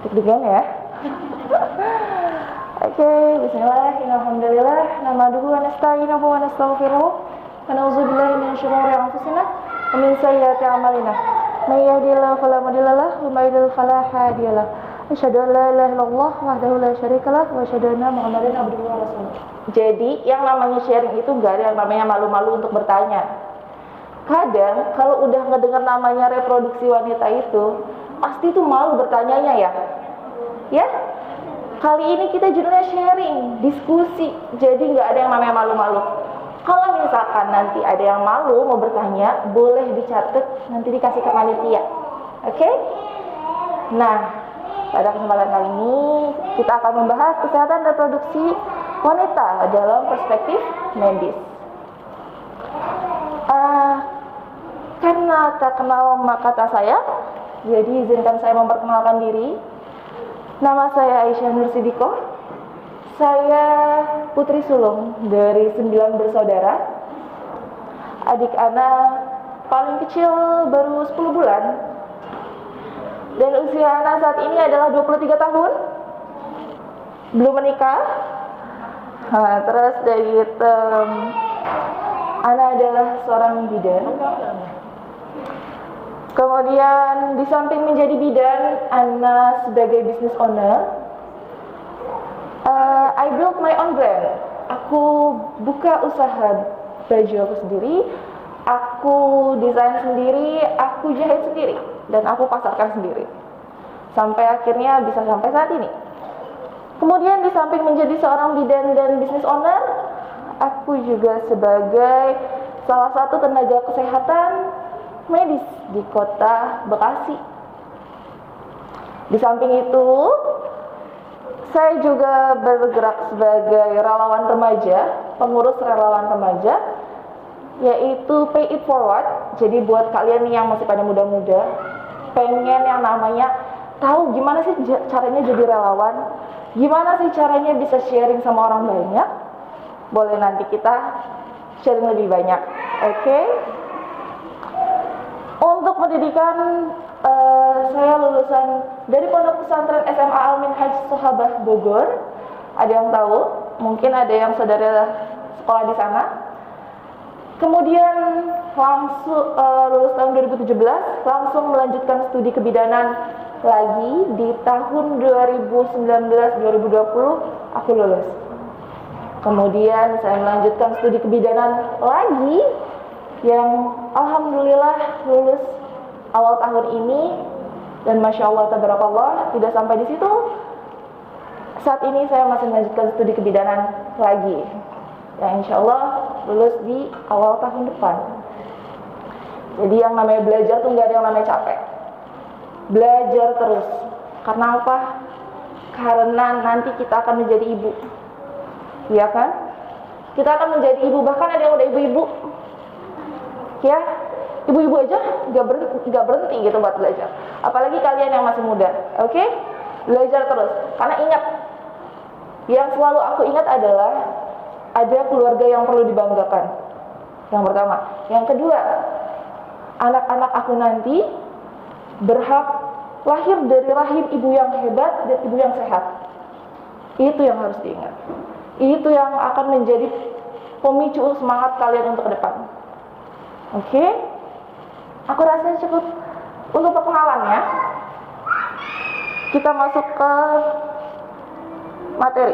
Deg-degan ya. Oke, bismillahirrahmanirrahim. Nahmaduhu wa nasta'inuhu wa nastaghfiruh. Wa na'udzubillahi min syururi anfusina wa min sayyiati a'malina. May yahdihillahu fala mudilla lahu wa may yudlil fala hadiya lahu. Asyhadu an la ilaha illallah wahdahu la syarikalah wa asyhadu anna Muhammadan abduhu wa rasuluh. Jadi, yang namanya sharing itu enggak ada yang namanya malu-malu untuk bertanya. Kadang kalau udah ngedengar namanya reproduksi wanita itu, pasti tuh malu bertanyanya ya. Ya? Kali ini kita judulnya sharing, diskusi. Jadi nggak ada yang namanya malu-malu. Kalau misalkan nanti ada yang malu mau bertanya, boleh dicatat, nanti dikasih ke panitia. Oke? Nah, pada kesempatan kali ini kita akan membahas kesehatan reproduksi wanita dalam perspektif medis. Karena tak kenal maka tak sayang, jadi izinkan saya memperkenalkan diri. Nama saya Aisyah Nur Sidikoh. Saya putri sulung dari 9 bersaudara. Adik anak paling kecil baru 10 bulan. Dan usia anak saat ini adalah 23 tahun. Belum menikah. Nah, terus dari itu, anak adalah seorang bidan. Kemudian di samping menjadi bidan, Ana sebagai business owner. I build my own brand. Aku buka usaha baju aku sendiri, aku desain sendiri, aku jahit sendiri, dan aku pasarkan sendiri. Sampai akhirnya bisa sampai saat ini. Kemudian di samping menjadi seorang bidan dan business owner, aku juga sebagai salah satu tenaga kesehatan medis di kota Bekasi. Di samping itu, saya juga bergerak sebagai relawan remaja, pengurus relawan remaja, yaitu Pay It Forward. Jadi buat kalian yang masih pada muda-muda, pengen yang namanya tahu gimana sih caranya jadi relawan, gimana sih caranya bisa sharing sama orang banyak, boleh nanti kita sharing lebih banyak. Oke? Untuk pendidikan, saya lulusan dari Pondok Pesantren SMA Al-Minhaj Sahabah Bogor. Ada yang tahu? Mungkin ada yang saudara sekolah di sana. Kemudian langsung lulus tahun 2017, langsung melanjutkan studi kebidanan lagi di tahun 2019-2020 aku lulus. Kemudian saya melanjutkan studi kebidanan lagi yang alhamdulillah lulus awal tahun ini, dan masya Allah tabarakallah, tidak sampai di situ. Saat ini saya masih melanjutkan studi kebidanan lagi, yang insya Allah lulus di awal tahun depan. Jadi yang namanya belajar tuh nggak ada yang namanya capek. Belajar terus. Karena apa? Karena nanti kita akan menjadi ibu, ya kan? Kita akan menjadi ibu, bahkan ada yang udah ibu-ibu. Ya, ibu-ibu aja nggak berhenti gitu buat belajar. Apalagi kalian yang masih muda, oke? Belajar terus. Karena ingat, yang selalu aku ingat adalah ada keluarga yang perlu dibanggakan. Yang pertama. Yang kedua, anak-anak aku nanti berhak lahir dari rahim ibu yang hebat dan ibu yang sehat. Itu yang harus diingat. Itu yang akan menjadi pemicu semangat kalian untuk ke depan. Oke, aku rasa cukup untuk perkenalannya. Kita masuk ke materi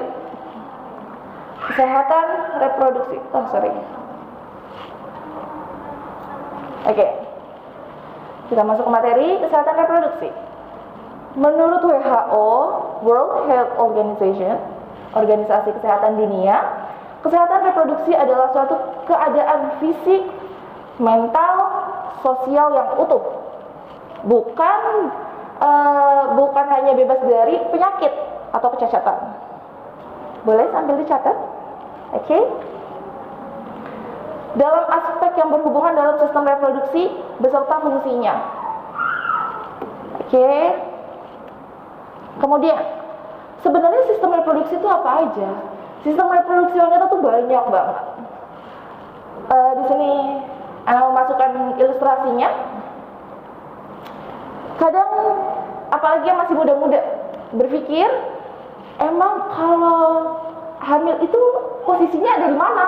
kesehatan reproduksi. Oke, kita masuk ke materi kesehatan reproduksi. Menurut WHO, World Health Organization, Organisasi Kesehatan Dunia, kesehatan reproduksi adalah suatu keadaan fisik, mental, sosial yang utuh, bukan hanya bebas dari penyakit atau kecacatan. Boleh sambil dicatat, oke? Dalam aspek yang berhubungan dalam sistem reproduksi beserta fungsinya, oke? Kemudian, sebenarnya sistem reproduksi itu apa aja? Sistem reproduksi wanita tuh banyak banget. Di sini Ana memasukkan ilustrasinya. Kadang apalagi yang masih muda-muda, berpikir, emang kalau hamil itu posisinya ada di mana?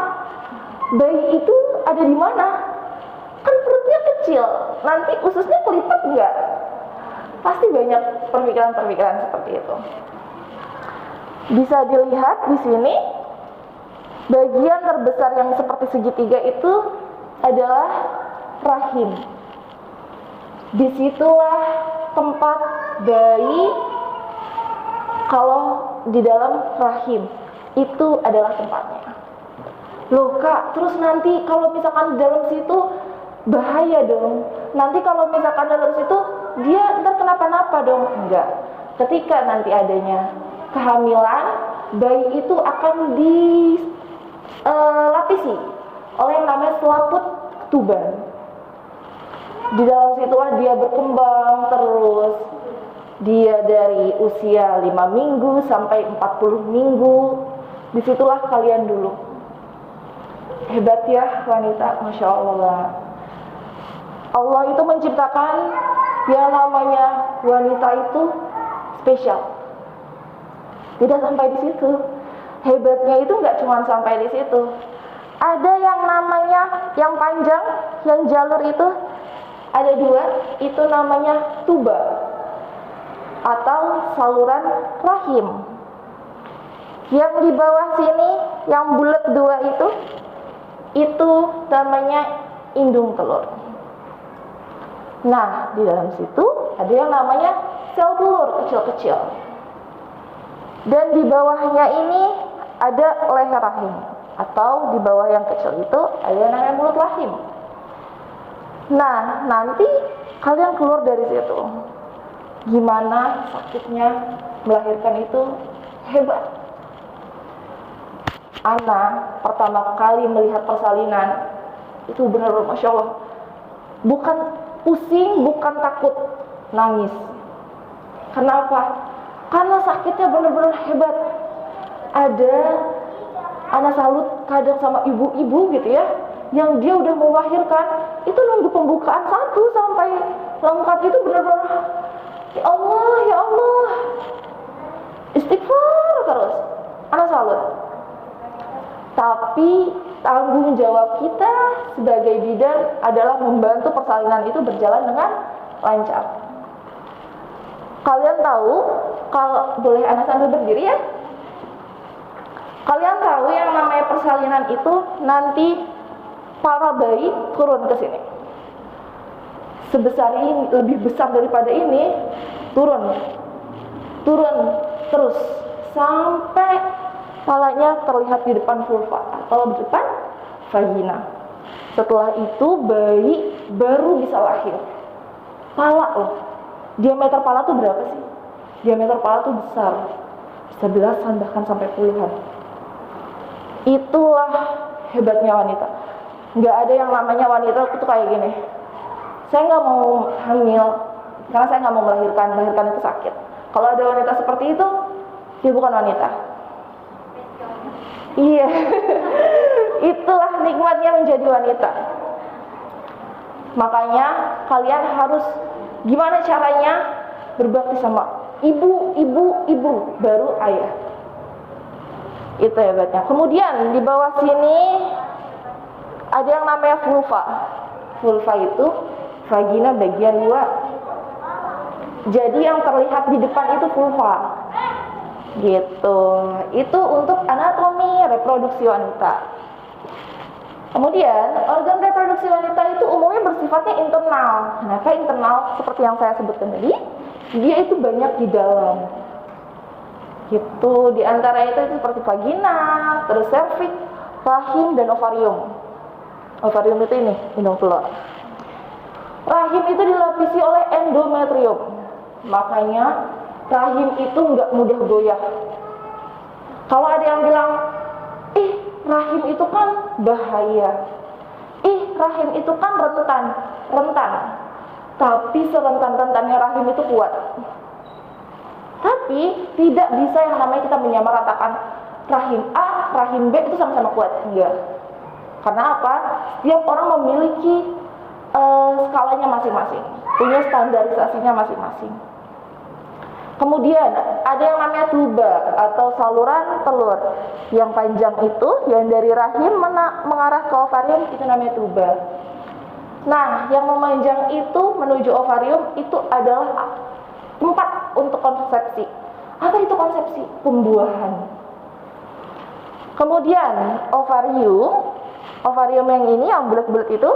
Bayi itu ada di mana? Kan perutnya kecil, nanti ususnya kelipat enggak? Pasti banyak pemikiran-pemikiran seperti itu. Bisa dilihat di sini, bagian terbesar yang seperti segitiga itu adalah rahim. Disitulah tempat bayi kalau di dalam rahim, itu adalah tempatnya. Loh Kak, terus nanti kalau misalkan di dalam situ bahaya dong. Nanti kalau misalkan dalam situ dia ntar kenapa-napa dong. Enggak. Ketika nanti adanya kehamilan, bayi itu akan dilapisi oleh yang namanya selaput ketuban. Di dalam situlah dia berkembang terus. Dia dari usia 5 minggu sampai 40 minggu. Disitulah kalian dulu. Hebat ya wanita, Masya Allah. Allah itu menciptakan yang namanya wanita itu spesial. Tidak sampai di situ. Hebatnya itu nggak cuma sampai di situ. Ada yang namanya yang panjang, yang jalur itu ada 2, itu namanya tuba atau saluran rahim. Yang di bawah sini, yang bulat 2 itu namanya indung telur. Nah, di dalam situ ada yang namanya sel telur kecil-kecil. Dan di bawahnya ini ada leher rahim, atau di bawah yang kecil itu ada yang namanya mulut rahim. Nah, nanti kalian keluar dari situ. Gimana sakitnya melahirkan itu? Hebat. Ana pertama kali melihat persalinan itu benar-benar Masya Allah. Bukan pusing, bukan takut, nangis. Kenapa? Karena sakitnya benar-benar hebat. Ada, Ana salut kadang sama ibu-ibu gitu ya, yang dia udah mau melahirkan, itu nunggu pembukaan 1 sampai lengkap itu benar-benar, ya Allah, istighfar terus. Ana salut. Tapi tanggung jawab kita sebagai bidan adalah membantu persalinan itu berjalan dengan lancar. Kalian tahu, kalau boleh Ana sambil berdiri ya. Kalian tahu yang namanya persalinan itu nanti para bayi turun ke sini. Sebesar ini, lebih besar daripada ini, turun terus sampai palanya terlihat di depan vulva atau di depan vagina. Setelah itu bayi baru bisa lahir. Pala loh, diameter pala tuh berapa sih? Diameter pala tuh besar, bisa belasan bahkan sampai puluhan. Itulah hebatnya wanita. Nggak ada yang namanya wanita itu kayak gini, saya nggak mau hamil karena saya nggak mau melahirkan itu sakit. Kalau ada wanita seperti itu, dia bukan wanita. Iya. Itulah nikmatnya menjadi wanita. Makanya kalian harus gimana caranya berbakti sama ibu baru ayah. Itu hebatnya. Kemudian di bawah sini ada yang namanya vulva. Vulva itu vagina bagian luar. Jadi yang terlihat di depan itu vulva. Gitu. Itu untuk anatomi reproduksi wanita. Kemudian organ reproduksi wanita itu umumnya bersifatnya internal. Kenapa internal? Seperti yang saya sebutkan tadi, dia itu banyak di dalam. Gitu. Di antara itu seperti vagina, terus serviks, rahim dan ovarium. Ovarium itu ini, indung telur. Rahim itu dilapisi oleh endometrium. Makanya rahim itu nggak mudah goyah. Kalau ada yang bilang, rahim itu kan bahaya, rahim itu kan rentan. Tapi serentan-rentannya rahim itu kuat. Tapi tidak bisa yang namanya kita menyamaratakan rahim A, rahim B itu sama-sama kuat. Enggak. Karena apa? Setiap orang memiliki skalanya masing-masing, punya standarisasinya masing-masing. Kemudian ada yang namanya tuba atau saluran telur. Yang panjang itu yang dari rahim mengarah ke ovarium itu namanya tuba. Nah, yang memanjang itu menuju ovarium itu adalah tempat untuk konsepsi. Apa itu konsepsi? Pembuahan. Kemudian ovarium yang ini yang bulat-bulat itu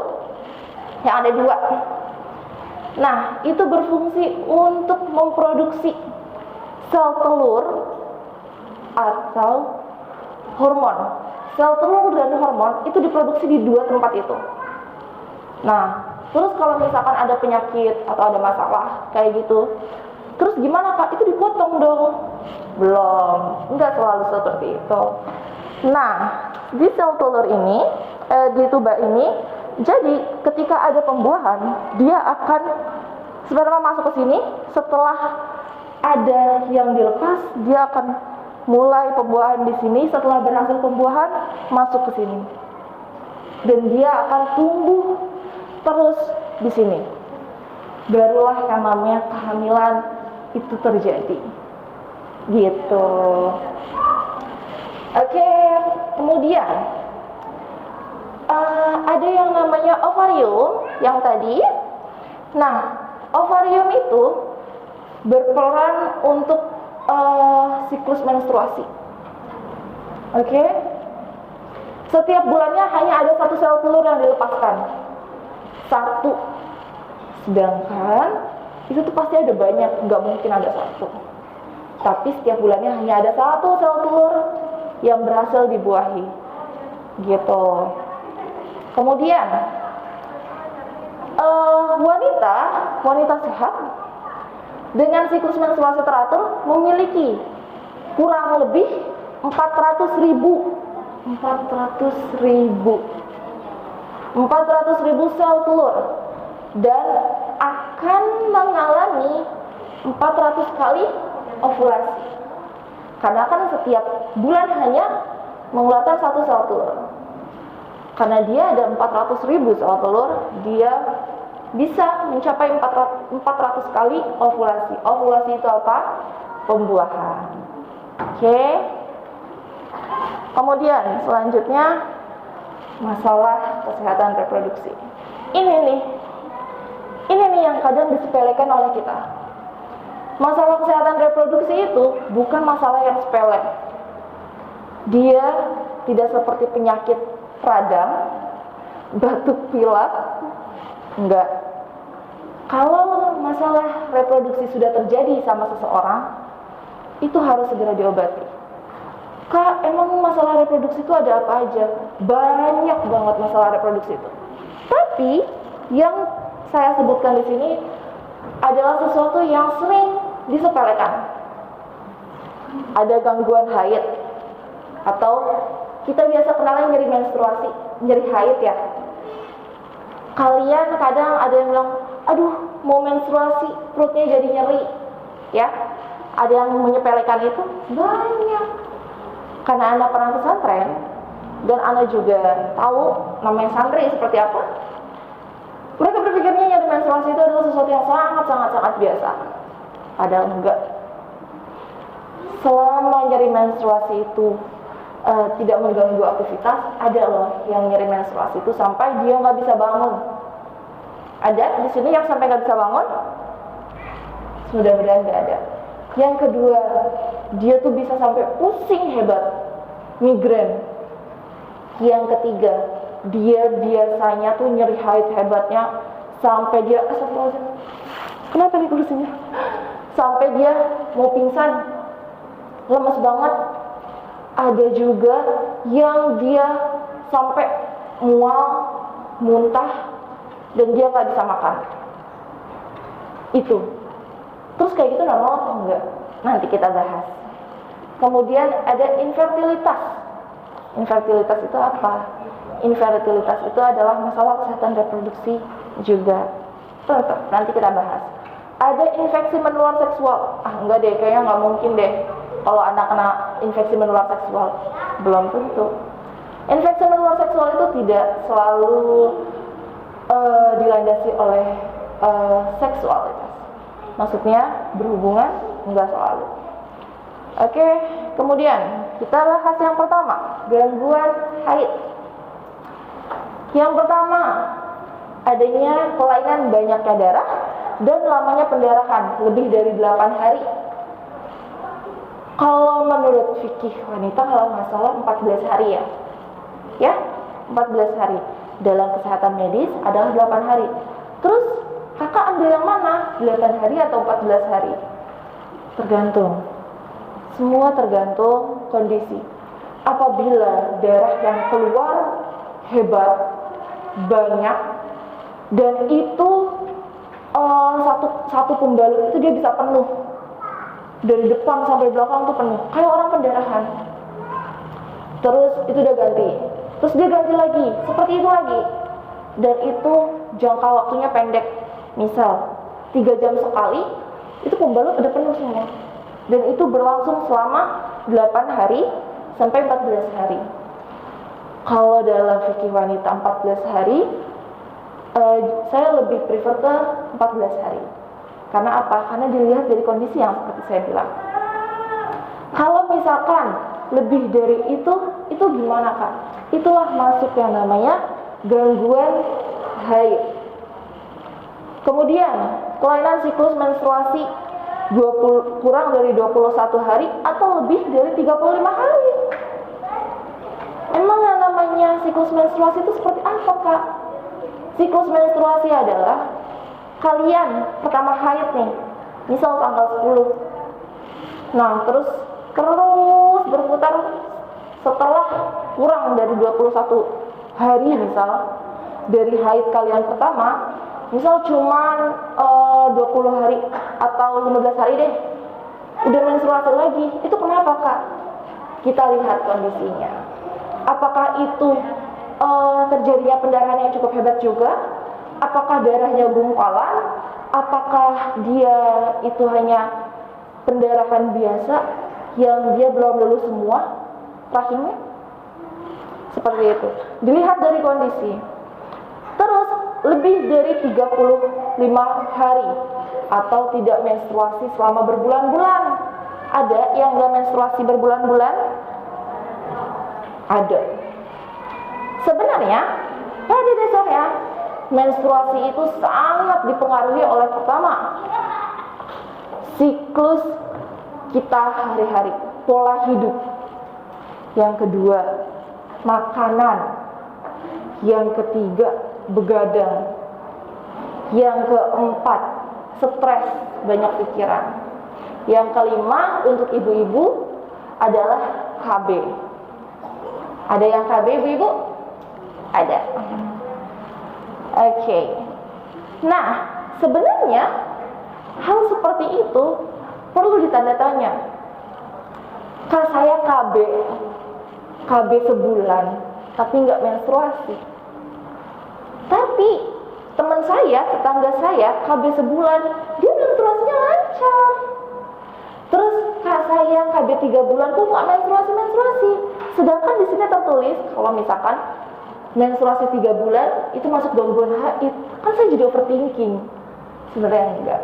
yang ada 2. Nah, itu berfungsi untuk memproduksi sel telur atau hormon. Sel telur dan hormon itu diproduksi di 2 tempat itu. Nah, terus kalau misalkan ada penyakit atau ada masalah kayak gitu, terus gimana Kak? Itu dipotong dong? Belum, enggak selalu seperti itu. Nah, di sel telur ini, di tuba ini, jadi ketika ada pembuahan, dia akan sperma masuk ke sini. Setelah ada yang dilepas, dia akan mulai pembuahan di sini. Setelah berhasil pembuahan, masuk ke sini, dan dia akan tumbuh terus di sini. Barulah yang namanya kehamilan itu terjadi. Gitu. Oke, kemudian ada yang namanya ovarium yang tadi. Nah, ovarium itu berperan untuk siklus menstruasi. Oke. Setiap bulannya hanya ada 1 sel telur yang dilepaskan. 1. Sedangkan itu tuh pasti ada banyak, nggak mungkin ada 1. Tapi setiap bulannya hanya ada 1 sel telur yang berhasil dibuahi. Gitu. Kemudian wanita sehat dengan siklus menstruasi teratur memiliki kurang lebih 400.000 sel telur dan akan mengalami 400 kali ovulasi. Karena kan setiap bulan hanya mengeluarkan 1 sel telur. Karena dia ada 400.000 sel telur, dia bisa mencapai 400 kali ovulasi. Ovulasi itu apa? Pembuahan. Oke. Kemudian selanjutnya masalah kesehatan reproduksi. Ini nih yang kadang disepelekan oleh kita. Masalah kesehatan reproduksi itu bukan masalah yang sepele. Dia tidak seperti penyakit radang, batuk pilek, enggak. Kalau masalah reproduksi sudah terjadi sama seseorang, itu harus segera diobati. Kak, emang masalah reproduksi itu ada apa aja? Banyak banget masalah reproduksi itu. Tapi yang saya sebutkan di sini adalah sesuatu yang sering disepelekan. Ada gangguan haid, atau kita biasa kenalnya nyeri menstruasi, nyeri haid ya. Kalian kadang ada yang bilang, aduh mau menstruasi perutnya jadi nyeri ya. Ada yang menyepelekan itu banyak. Karena Anda pernah pesantren dan Anda juga tahu namanya santri seperti apa, mereka berpikirnya nyeri menstruasi itu adalah sesuatu yang sangat biasa. Padahal enggak. Selama nyeri menstruasi itu tidak mengganggu aktivitas, ada loh yang nyeri menstruasi itu sampai dia nggak bisa bangun. Ada di sini yang sampai nggak bisa bangun? Mudah-mudahan nggak ada. Yang kedua, dia tuh bisa sampai pusing hebat, migrain. Yang ketiga, dia biasanya tuh nyeri haid hebatnya sampai dia kenapa nih kursinya? Sampai dia mau pingsan, lemes banget. Ada juga yang dia sampai mual, muntah, dan dia nggak bisa makan. Itu. Terus kayak gitu normal atau enggak? Nanti kita bahas. Kemudian ada infertilitas. Infertilitas itu apa? Infertilitas itu adalah masalah kesehatan reproduksi juga. Nanti kita bahas. Ada infeksi menular seksual. Enggak deh, kayaknya nggak mungkin deh kalau anak kena infeksi menular seksual. Belum tentu. Infeksi menular seksual itu tidak selalu dilandasi oleh seksualitas. Maksudnya berhubungan enggak selalu. Oke, kemudian kita bahas yang pertama, gangguan haid. Yang pertama, adanya kelainan banyaknya darah dan lamanya pendarahan lebih dari 8 hari. Kalau menurut fikih wanita kalau nggak salah 14 hari ya 14 hari. Dalam kesehatan medis adalah 8 hari. Terus kakak ambil yang mana? 8 hari atau 14 hari? Tergantung. Semua tergantung kondisi. Apabila darah yang keluar hebat, banyak, dan itu satu pembalut itu dia bisa penuh dari depan sampai belakang tuh penuh kayak orang pendarahan. Terus itu udah ganti, terus dia ganti lagi seperti itu lagi, dan itu jangka waktunya pendek, misal 3 jam sekali, itu pembalut udah penuh semua, dan itu berlangsung selama 8 hari sampai 14 hari. Kalau dalam fikih wanita 14 hari, saya lebih prefer ke 14 hari. Karena apa? Karena dilihat dari kondisi yang seperti saya bilang. Kalau misalkan lebih dari itu gimana kak? Itulah masuk yang namanya gangguan haid. Kemudian kelainan siklus menstruasi kurang dari 21 hari atau lebih dari 35 hari. Emang yang namanya siklus menstruasi itu seperti apa kak? Siklus menstruasi adalah kalian pertama haid nih, misal tanggal 10. Nah, terus berputar setelah kurang dari 21 hari misal dari haid kalian pertama, misal cuman 20 hari atau 15 hari deh, udah menstruasi lagi. Itu kenapa kak? Kita lihat kondisinya. Apakah itu terjadinya pendarahan yang cukup hebat juga? Apakah darahnya gumpalan? Apakah dia itu hanya pendarahan biasa yang dia belum lulus semua rahimnya? Seperti itu. Dilihat dari kondisi. Terus lebih dari 35 hari atau tidak menstruasi selama berbulan-bulan. Ada yang nggak menstruasi berbulan-bulan? Ada. Sebenarnya pada dasarnya menstruasi itu sangat dipengaruhi oleh pertama siklus kita hari-hari, pola hidup. Yang kedua, makanan. Yang ketiga, begadang. Yang keempat, stres, banyak pikiran. Yang kelima untuk ibu-ibu adalah KB. Ada yang KB ibu-ibu? Ada. Oke. Nah, sebenarnya hal seperti itu perlu ditanda tanya. Kak, saya KB sebulan, tapi nggak menstruasi. Tapi teman saya, tetangga saya, KB sebulan, dia menstruasinya lancar. Terus kak saya KB 3 bulan kok nggak menstruasi. Sedangkan di sini tertulis kalau misalkan menstruasi 3 bulan itu masuk gangguan haid. Kan saya jadi overthinking. Sebenarnya enggak.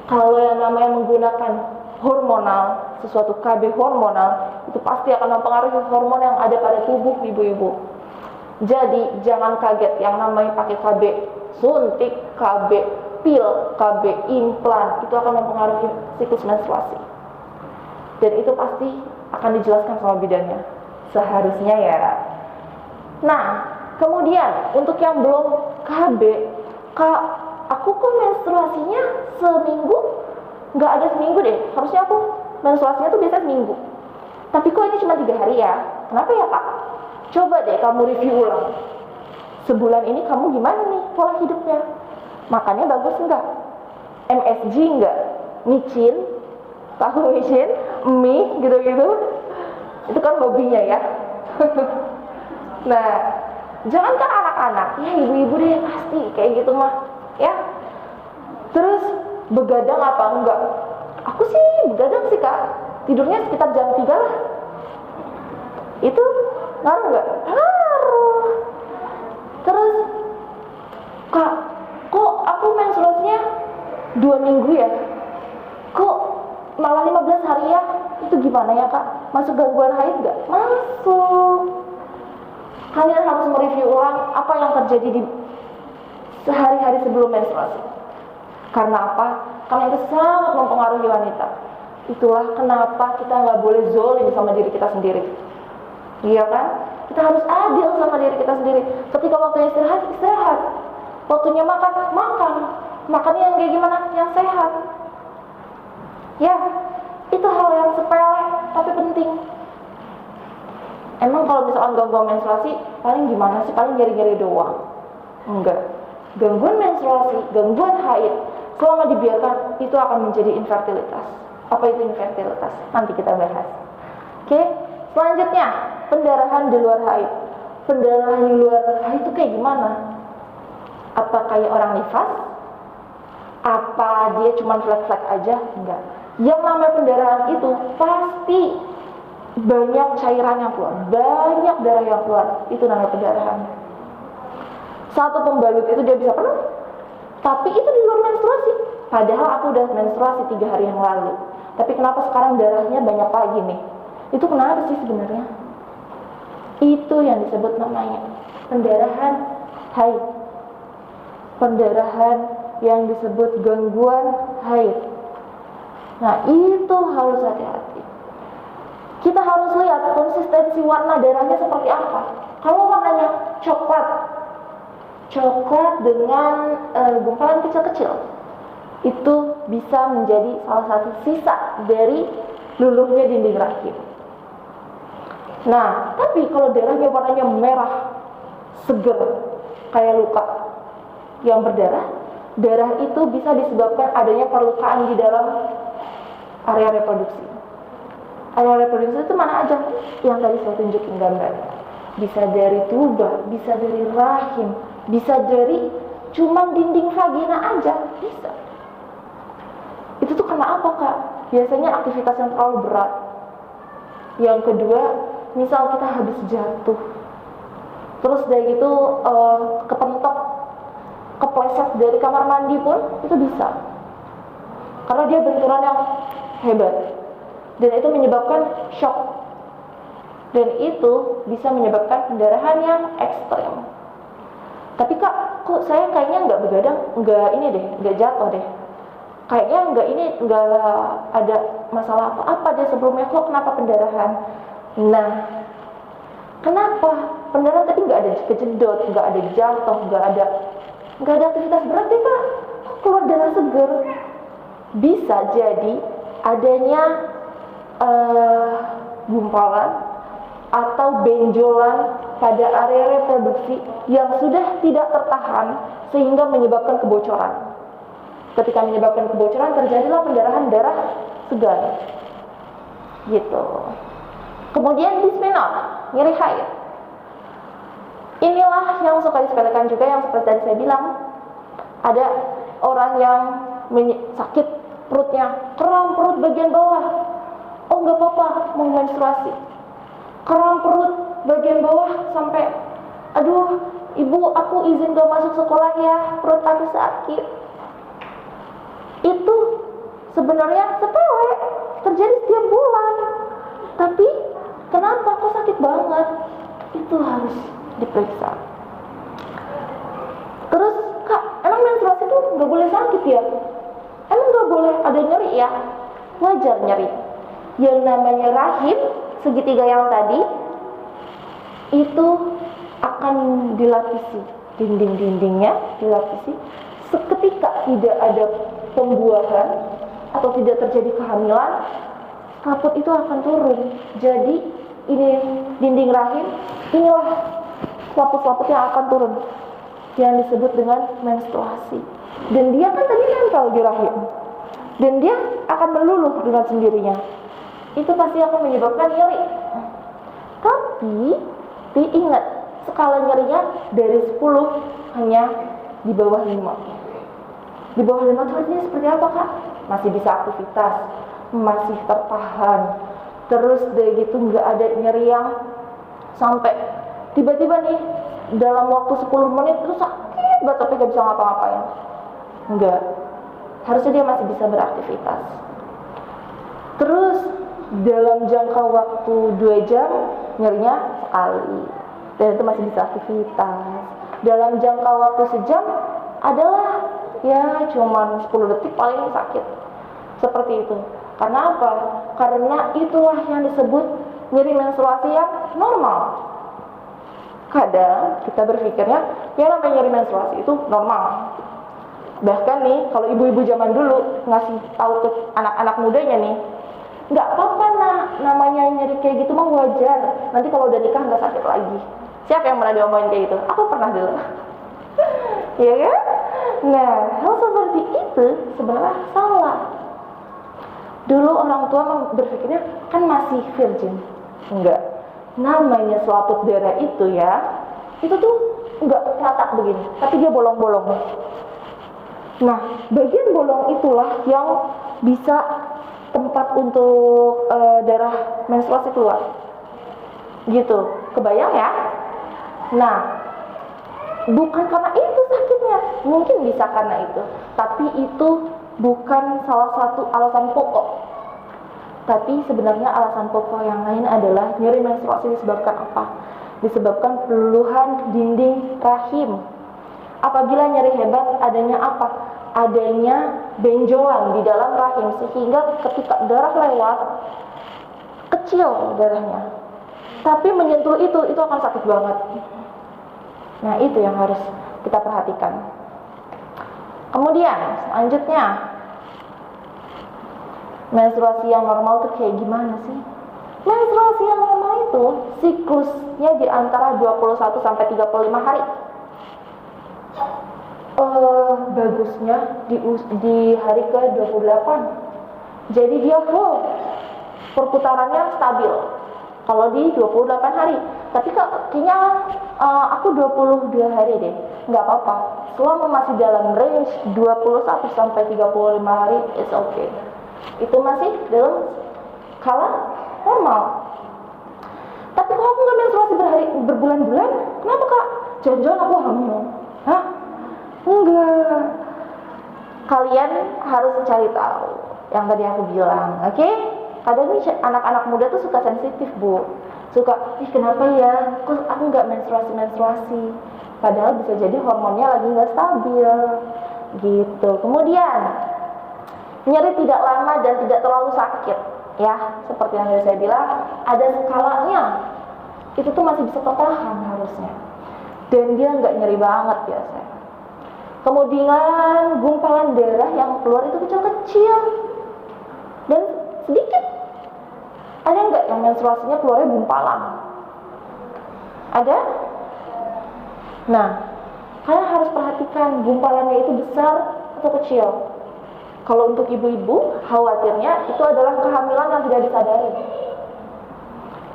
Kalau yang namanya menggunakan hormonal, sesuatu KB hormonal, itu pasti akan mempengaruhi hormon yang ada pada tubuh ibu-ibu. Jadi jangan kaget yang namanya pakai KB suntik, KB pil, KB implan, itu akan mempengaruhi siklus menstruasi. Dan itu pasti akan dijelaskan sama bidannya. Seharusnya ya. Nah, kemudian untuk yang belum KB, kak, aku kok menstruasinya seminggu? Nggak ada seminggu deh. Harusnya aku menstruasinya tuh biasa seminggu. Tapi kok ini cuma 3 hari ya? Kenapa ya kak? Coba deh kamu review ulang. Sebulan ini kamu gimana nih pola hidupnya? Makannya bagus enggak? MSG enggak? Micin? Tahu micin? Mie gitu-gitu? Itu kan hobinya ya. Nah, jangankan anak-anak, ya ibu-ibu deh pasti kayak gitu mah, ya. Terus begadang apa enggak? Aku sih begadang sih kak, tidurnya sekitar jam 3 lah. Itu ngaruh enggak? Ngaruh. Terus kak, kok aku menstruasinya 2 minggu ya? Kok malah 15 hari ya, itu gimana ya kak? Masuk gangguan haid nggak? Masuk. Kalian harus mereview ulang apa yang terjadi di sehari-hari sebelum menstruasi. Karena apa? Karena itu sangat mempengaruhi wanita. Itulah kenapa kita nggak boleh zolim sama diri kita sendiri. Iya kan? Kita harus adil sama diri kita sendiri. Ketika waktunya istirahat, istirahat. Waktunya makan, makan. Makannya yang kayak gimana? Yang sehat. Ya, itu hal yang sepele tapi penting. Emang kalau misalkan gangguan menstruasi, paling gimana sih? Paling nyeri-nyeri doang. Enggak. Gangguan menstruasi, gangguan haid, selama dibiarkan, itu akan menjadi infertilitas. Apa itu infertilitas? Nanti kita bahas. Oke, selanjutnya, pendarahan di luar haid. Pendarahan di luar haid itu kayak gimana? Apa kayak orang nifas? Apa dia cuma flek-flek aja? Enggak. Yang namanya pendarahan itu pasti banyak cairan yang keluar, banyak darah yang keluar. Itu namanya pendarahan. Satu pembalut itu dia bisa penuh, tapi itu di luar menstruasi. Padahal aku udah menstruasi 3 hari yang lalu, tapi kenapa sekarang darahnya banyak lagi nih? Itu kenapa sih sebenarnya? Itu yang disebut namanya pendarahan haid. Pendarahan yang disebut gangguan haid. Nah, itu harus hati-hati. Kita harus lihat konsistensi warna darahnya seperti apa. Kalau warnanya coklat dengan gumpalan kecil-kecil, itu bisa menjadi salah satu sisa dari luluhnya dinding rahim. Nah, tapi kalau darahnya warnanya merah, seger, kayak luka yang berdarah, darah itu bisa disebabkan adanya perlukaan di dalam area reproduksi. Area reproduksi itu mana aja? Yang tadi saya tunjukin gambar. Bisa dari tuba, bisa dari rahim, bisa dari cuman dinding vagina aja, bisa. Itu tuh karena apa kak? Biasanya aktivitas yang terlalu berat. Yang kedua, misal kita habis jatuh, terus dari itu kepentok, kepleset dari kamar mandi pun itu bisa. Karena dia benturan yang hebat. Dan itu menyebabkan shock. Dan itu bisa menyebabkan pendarahan yang ekstrem. Tapi kak, kok saya kayaknya nggak begadang, nggak jatuh deh. Kayaknya nggak ada masalah apa deh sebelumnya, kok kenapa pendarahan? Nah, kenapa pendarahan tapi nggak ada kejedot, nggak ada jatuh, nggak ada aktivitas berat deh kak? Kok keluar darah seger? Bisa jadi adanya gumpalan atau benjolan pada area reproduksi yang sudah tidak tertahan sehingga menyebabkan kebocoran. Ketika menyebabkan kebocoran, terjadilah pendarahan darah segar. Gitu. Kemudian dismenor, nyeri haid. Inilah yang suka disepelekan juga, yang seperti tadi saya bilang. Ada orang yang sakit perutnya, kram perut bagian bawah. Oh nggak apa-apa, mau menstruasi. Kram perut bagian bawah sampai, aduh ibu aku izin gak masuk sekolah ya, perut aku sakit. Itu sebenarnya sepele, terjadi setiap bulan. Tapi kenapa kok sakit banget? Itu harus diperiksa. Terus kak, emang menstruasi itu gak boleh sakit ya? Emang gak boleh ada nyeri ya? Wajar nyeri. Yang namanya rahim, segitiga yang tadi, itu akan dilapisi, dinding-dindingnya dilapisi. Seketika tidak ada pembuahan atau tidak terjadi kehamilan, kaput itu akan turun. Jadi ini dinding rahim, inilah selaput-selaput yang akan turun, yang disebut dengan menstruasi. Dan dia kan tadi nempel di rahim, dan dia akan meluluh dengan sendirinya. Itu pasti akan menyebabkan nyeri. Tapi diingat, skala nyerinya dari 10 hanya di bawah 5. Di bawah 5 itu artinya seperti apa kak? Masih bisa aktivitas, masih tertahan. Terus dari gitu nggak ada nyeri yang sampai tiba-tiba nih dalam waktu 10 menit itu sakit banget tapi gak bisa ngapa-ngapain. Enggak. Harusnya dia masih bisa beraktivitas. Terus dalam jangka waktu 2 jam nyerinya sekali, dan itu masih bisa aktivitas. Dalam jangka waktu sejam adalah ya cuman 10 detik paling sakit. Seperti itu. Karena apa? Karena itulah yang disebut nyeri menstruasi yang normal. Kadang kita berpikirnya yang namanya nyeri menstruasi itu normal. Bahkan nih, kalau ibu-ibu zaman dulu ngasih tahu ke anak-anak mudanya nih, nggak apa-apa nak, namanya nyeri kayak gitu mah wajar. Nanti kalau udah nikah nggak sakit lagi. Siapa yang pernah diomongin kayak gitu? Aku pernah dulu. Iya kan? Nah, hal seperti itu sebenarnya salah. Dulu orang tua berpikirnya kan masih virgin. Enggak. Namanya selaput darah itu ya, itu tuh enggak rata begini, tapi dia bolong-bolong. Nah, bagian bolong itulah yang bisa tempat untuk darah menstruasi keluar. Gitu. Kebayang ya? Nah, bukan karena itu sakitnya, mungkin bisa karena itu, tapi itu bukan salah satu alasan pokok. Tapi sebenarnya alasan pokok yang lain adalah nyeri menstruasi disebabkan apa? Disebabkan peluhan dinding rahim. Apabila nyeri hebat, adanya apa? Adanya benjolan di dalam rahim, sehingga ketika darah lewat, kecil darahnya, tapi menyentuh itu akan sakit banget. Nah, itu yang harus kita perhatikan. Kemudian selanjutnya, menstruasi yang normal itu kayak gimana sih? Menstruasi yang normal itu siklusnya di antara 21 sampai 35 hari. Bagusnya di hari ke-28. Jadi dia full, perputarannya stabil kalau di 28 hari. Tapi kayaknya aku 22 hari deh. Nggak apa-apa, selama masih dalam range 21 sampai 35 hari, it's okay. Itu masih dalam skala normal. Tapi kalau aku nggak menstruasi berbulan-bulan, kenapa kak? Jangan-jangan aku hamil? Hah? Enggak. Kalian harus cari tahu yang tadi aku bilang, oke? Kadang nih anak-anak muda tuh suka sensitif, Bu. Suka, kenapa ya? Kok aku nggak menstruasi? Padahal bisa jadi hormonnya lagi nggak stabil, gitu. Kemudian nyeri tidak lama dan tidak terlalu sakit, ya. Seperti yang saya bilang, ada skalanya. Itu tuh masih bisa tertahan harusnya. Dan dia nggak nyeri banget biasanya. Kemudian gumpalan darah yang keluar itu kecil-kecil dan sedikit. Ada nggak yang menstruasinya keluarnya gumpalan? Ada? Nah, kalian harus perhatikan gumpalannya itu besar atau kecil. Kalau untuk ibu-ibu, khawatirnya itu adalah kehamilan yang tidak disadari.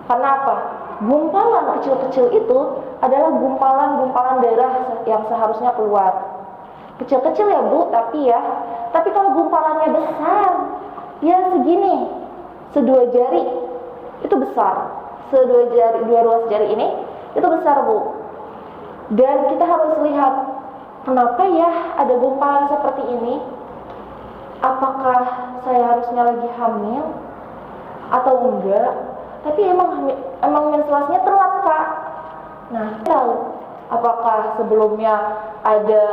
Karena apa? Gumpalan kecil-kecil itu adalah gumpalan-gumpalan darah yang seharusnya keluar. Kecil-kecil ya Bu, tapi kalau gumpalannya besar, ya segini, sedua jari, itu besar. Dua ruas jari ini, itu besar Bu. Dan kita harus lihat, kenapa ya ada gumpalan seperti ini? Apakah saya harusnya lagi hamil atau enggak? Tapi emang menstruasinya telat Kak. Nah, tahu apakah sebelumnya ada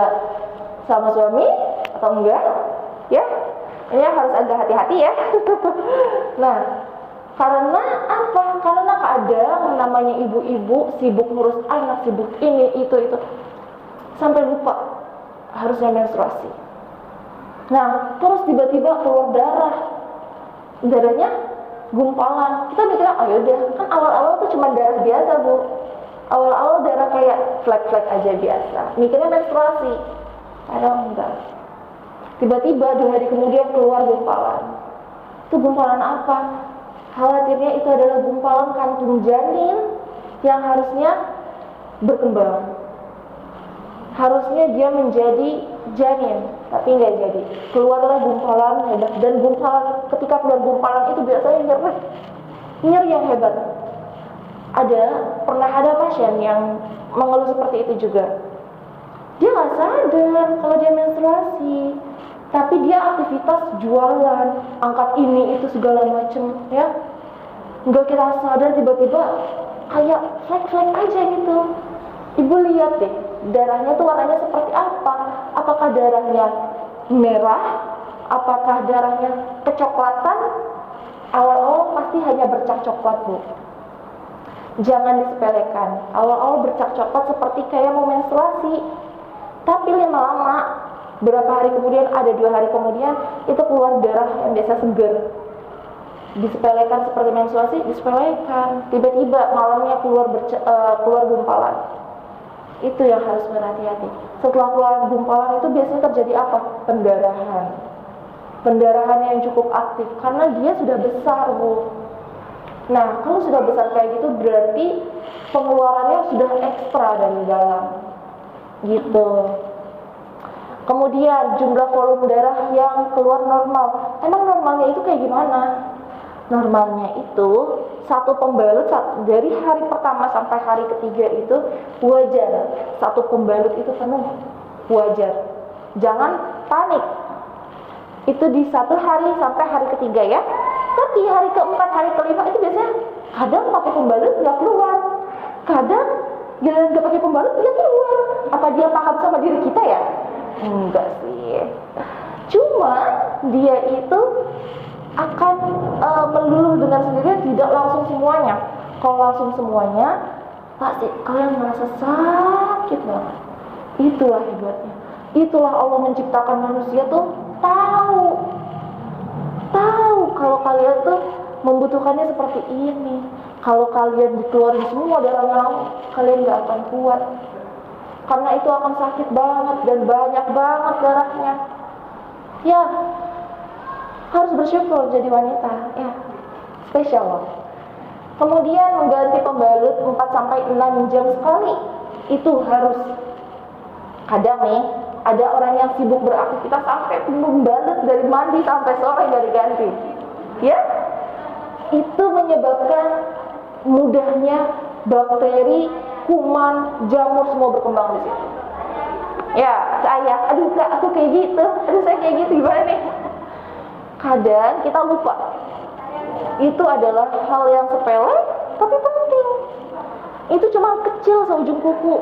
sama suami atau enggak? Ya, ini harus agak hati-hati ya. Nah, karena apa? Karena kadang namanya ibu-ibu sibuk ngurus anak, sibuk ini, itu, sampai lupa harusnya menstruasi. Nah, terus tiba-tiba keluar darahnya gumpalan. Kita mikirnya, oh yaudah, kan awal-awal tuh cuma darah biasa Bu. Awal-awal darah kayak flek-flek aja biasa. Mikirnya menstruasi, padahal enggak. Tiba-tiba 2 hari kemudian keluar gumpalan. Itu gumpalan apa? Khawatirnya itu adalah gumpalan kantung janin yang harusnya berkembang. Harusnya dia menjadi janin, tapi nggak jadi. Keluarlah gumpalan hebat, dan ketika keluar gumpalan itu biasanya nyeri yang hebat. Pernah ada pasien yang mengeluh seperti itu juga. Dia nggak sadar kalau dia menstruasi, tapi dia aktivitas jualan, angkat ini itu segala macem ya. Nggak kita sadar tiba-tiba kayak flek-flek aja gitu. Ibu lihat deh, darahnya tuh warnanya seperti apa? Apakah darahnya merah? Apakah darahnya kecoklatan? Awal-awal pasti hanya bercak coklat, Bu. Jangan disepelekan. Awal-awal bercak coklat seperti kayak mau menstruasi. Tapi lama-lama, berapa hari kemudian, ada 2 hari kemudian, itu keluar darah yang biasa seger. Disepelekan seperti menstruasi, disepelekan. Tiba-tiba malamnya keluar gumpalan. Itu yang harus berhati-hati. Setelah keluar gumpalan itu biasanya terjadi apa? Pendarahan. Pendarahan yang cukup aktif karena dia sudah besar, Bu. Nah, kalau sudah besar kayak gitu berarti pengeluarannya sudah ekstra dari dalam. Gitu. Kemudian jumlah volume darah yang keluar normal. Emang normalnya itu kayak gimana? Normalnya itu satu pembalut dari hari pertama sampai hari ketiga itu wajar. Satu pembalut itu penuh, wajar. Jangan panik. Itu di 1 hari sampai hari ketiga ya. Tapi hari keempat, hari kelima itu biasanya kadang pakai pembalut nggak keluar, kadang giliran nggak pakai pembalut dia keluar. Apa dia paham sama diri kita ya? Enggak sih. Cuma dia itu akan meluluh dengan sendirinya, tidak langsung semuanya. Kalau langsung semuanya, pasti kalian merasa sakit banget. Itulah hebatnya. Itulah Allah menciptakan manusia tuh tahu kalau kalian tuh membutuhkannya seperti ini. Kalau kalian dikeluarin semua darahnya, kalian gak akan kuat. Karena itu akan sakit banget dan banyak banget darahnya. Ya, harus bersyukur jadi wanita. Ya, spesial loh. Kemudian mengganti pembalut 4-6 jam sekali. Itu harus. Kadang nih, ada orang yang sibuk beraktivitas sampai membalut dari mandi sampai sore gak diganti. Ya, itu menyebabkan mudahnya bakteri, kuman, jamur semua berkembang di situ. Ya, aduh Kak, aku kayak gitu. Aduh saya kayak gitu, gimana nih? Kadang kita lupa. Itu adalah hal yang sepele tapi penting. Itu cuma kecil seujung kuku.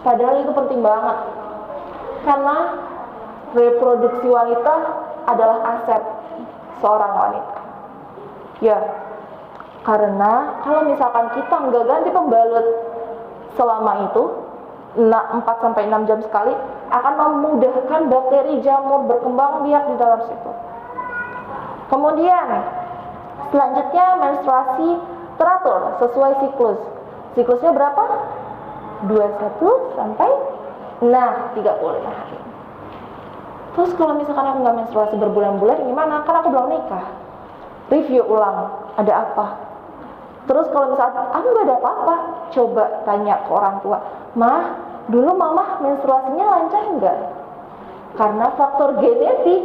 Padahal itu penting banget. Karena reproduksi wanita adalah aset seorang wanita. Ya, karena kalau misalkan kita nggak ganti pembalut selama itu 4-6 jam sekali, akan memudahkan bakteri jamur berkembang biak di dalam situ. Kemudian selanjutnya menstruasi teratur sesuai siklus. Siklusnya berapa? 21 sampai 35 hari. Terus kalau misalkan aku nggak menstruasi berbulan-bulan gimana? Kan aku belum nikah. Review ulang, ada apa? Terus kalau misalkan aku nggak ada apa-apa, coba tanya ke orang tua, Mah, dulu mama menstruasinya lancar nggak? Karena faktor genetik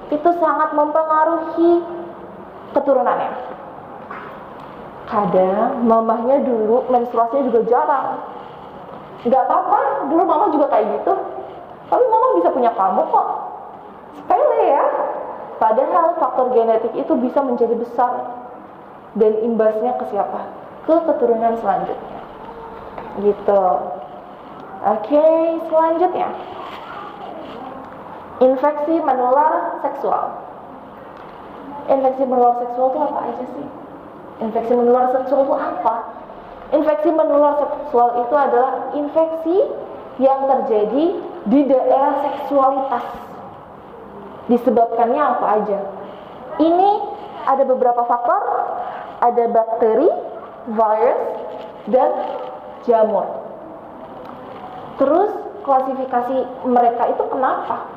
itu sangat mempengaruhi keturunannya. Kadang mamahnya dulu menstruasinya juga jarang. Nggak apa-apa, dulu mama juga kayak gitu. Tapi mama bisa punya kamu kok. Sepele ya. Padahal faktor genetik itu bisa menjadi besar. Dan imbasnya ke siapa? Ke keturunan selanjutnya. Gitu. Oke, selanjutnya. Infeksi menular seksual. Infeksi menular seksual itu apa aja sih? Infeksi menular seksual itu apa? Infeksi menular seksual itu adalah infeksi yang terjadi di daerah seksualitas. Disebabkannya apa aja? Ini ada beberapa faktor, ada bakteri, virus, dan jamur. Terus klasifikasi mereka itu kenapa?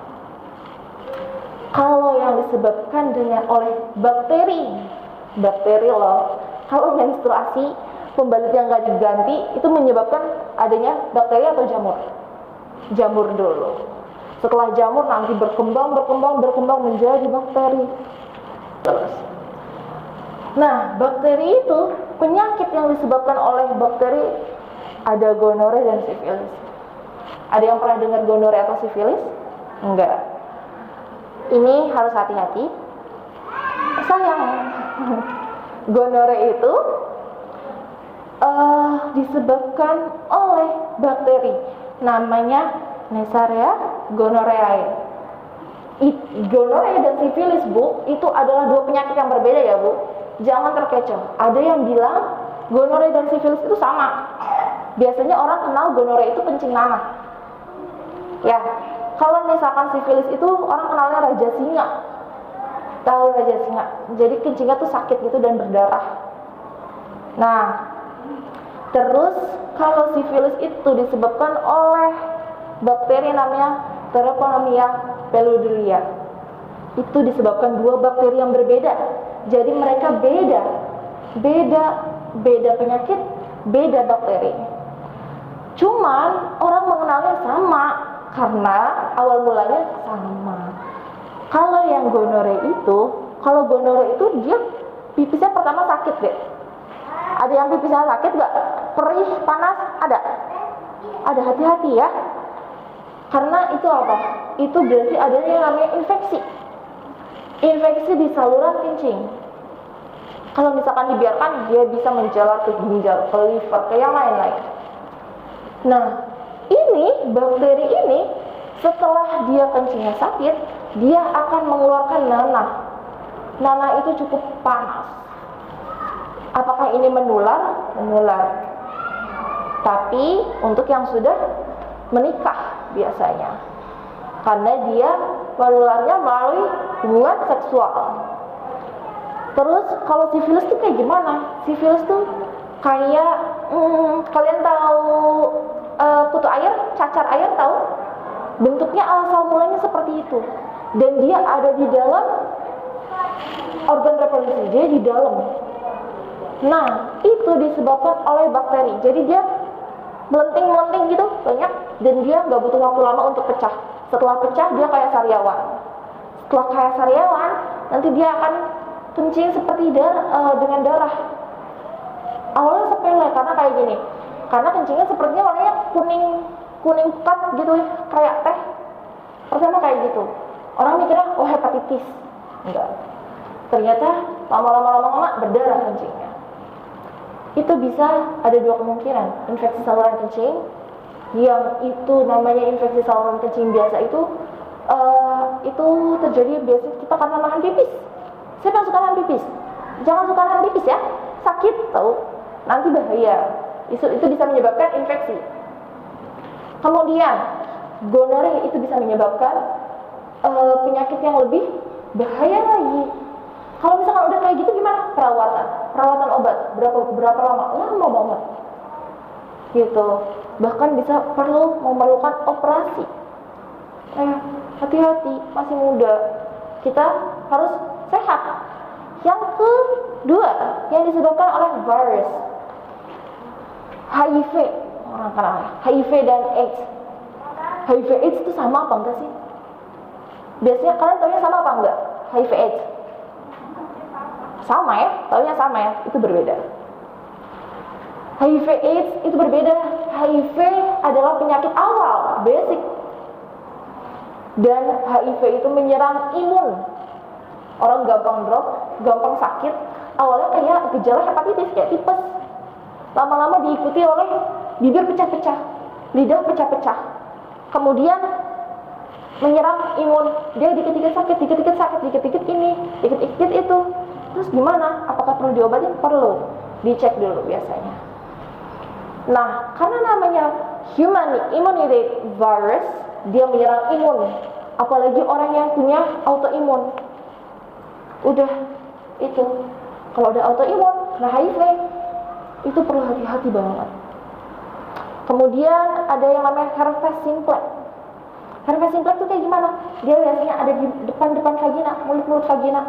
Kalau yang disebabkan oleh bakteri loh. Kalau menstruasi pembalut yang nggak diganti itu menyebabkan adanya bakteri atau jamur. Jamur dulu. Setelah jamur nanti berkembang menjadi bakteri. Terus. Nah, bakteri itu penyakit yang disebabkan oleh bakteri ada gonore dan sifilis. Ada yang pernah dengar gonore atau sifilis? Enggak. ini harus hati-hati. Sayang, gonore itu disebabkan oleh bakteri namanya Neisseria gonorrhoeae. Gonorrhea dan sifilis, Bu, itu adalah dua penyakit yang berbeda ya, Bu. Jangan terkecoh. Ada yang bilang gonorrhea dan sifilis itu sama. Biasanya orang kenal gonorrhea itu kencing nanah. Ya, kalau misalkan sifilis itu orang kenalnya raja singa. Tahu raja singa? Jadi kencingnya tuh sakit gitu dan berdarah. Nah, terus kalau sifilis itu disebabkan oleh bakteri namanya Treponema pseudomonas. Itu disebabkan dua bakteri yang berbeda. Jadi mereka beda penyakit, beda bakteri. Cuman orang mengenalnya sama karena awal mulanya sama. Kalau yang gonore itu dia pipisnya pertama sakit deh. Ada yang pipisnya sakit gak? Perih, panas, ada? Ada, hati-hati ya. Karena itu apa? Itu berarti adanya yang namanya infeksi. Infeksi di saluran kencing. Kalau misalkan dibiarkan, dia bisa menjalar ke ginjal, ke liver, ke yang lain-lain. Nah, ini bakteri ini setelah dia kencingnya sakit, dia akan mengeluarkan nanah. Nanah itu cukup panas. Apakah ini menular? Menular. Tapi untuk yang sudah menikah biasanya, karena dia menularnya melalui hubungan seksual. Terus kalau sifilis tuh kayak gimana? Sifilis tuh kayak kalian tahu kutu air, cacar air tahu? Bentuknya asal mulanya seperti itu. Dan dia ada di dalam organ reproduksi, dia di dalam. Nah, itu disebabkan oleh bakteri. Jadi dia melenting gitu banyak, dan dia nggak butuh waktu lama untuk pecah. Setelah pecah dia kayak sariawan. Setelah kayak sariawan, nanti dia akan kencing seperti dengan darah. Awalnya sepele karena kayak gini. Karena kencingnya sepertinya warnanya kuning pekat gitu, kayak teh. Pertama kayak gitu. Orang mikirnya oh hepatitis. Enggak. Ternyata lama-lama berdarah kencingnya. Itu bisa ada dua kemungkinan. Infeksi saluran kencing, yang itu namanya infeksi saluran kencing biasa itu terjadi biasanya kita karena nahan pipis. Siapa yang suka nahan pipis? Jangan suka nahan pipis ya, sakit tahu, nanti bahaya. Itu bisa menyebabkan infeksi. Kemudian gonorrhea itu bisa menyebabkan penyakit yang lebih bahaya lagi. Kalau misalkan udah kayak gitu gimana? Perawatan obat berapa lama? Lama banget. Gitu. Bahkan bisa memerlukan operasi. Hati-hati, masih muda. Kita harus sehat. Yang kedua, yang disebabkan oleh virus. HIV. Orang kenal HIV dan AIDS. HIV AIDS itu sama apa enggak sih? Biasanya kalian taunya sama apa enggak? HIV AIDS. Sama ya, taunya sama ya, itu berbeda. HIV AIDS itu berbeda. HIV adalah penyakit awal, basic. Dan HIV itu menyerang imun. Orang gampang drop, gampang sakit. Awalnya kayak gejala hepatitis, kayak tipes. Lama-lama diikuti oleh bibir pecah-pecah, lidah pecah-pecah. Kemudian menyerang imun. Dia dikit-dikit sakit, dikit-dikit ini, dikit-dikit itu. Terus gimana? Apakah perlu diobatin? Perlu. Dicek dulu biasanya. Nah, karena namanya human immunity virus, dia menyerang imun. Apalagi orang yang punya autoimun. Udah itu. Kalau udah autoimun, nah HIV, itu perlu hati-hati banget. Kemudian ada yang namanya herpes simplex. Herpes simplex itu kayak gimana? Dia biasanya ada di depan vagina, mulut vagina.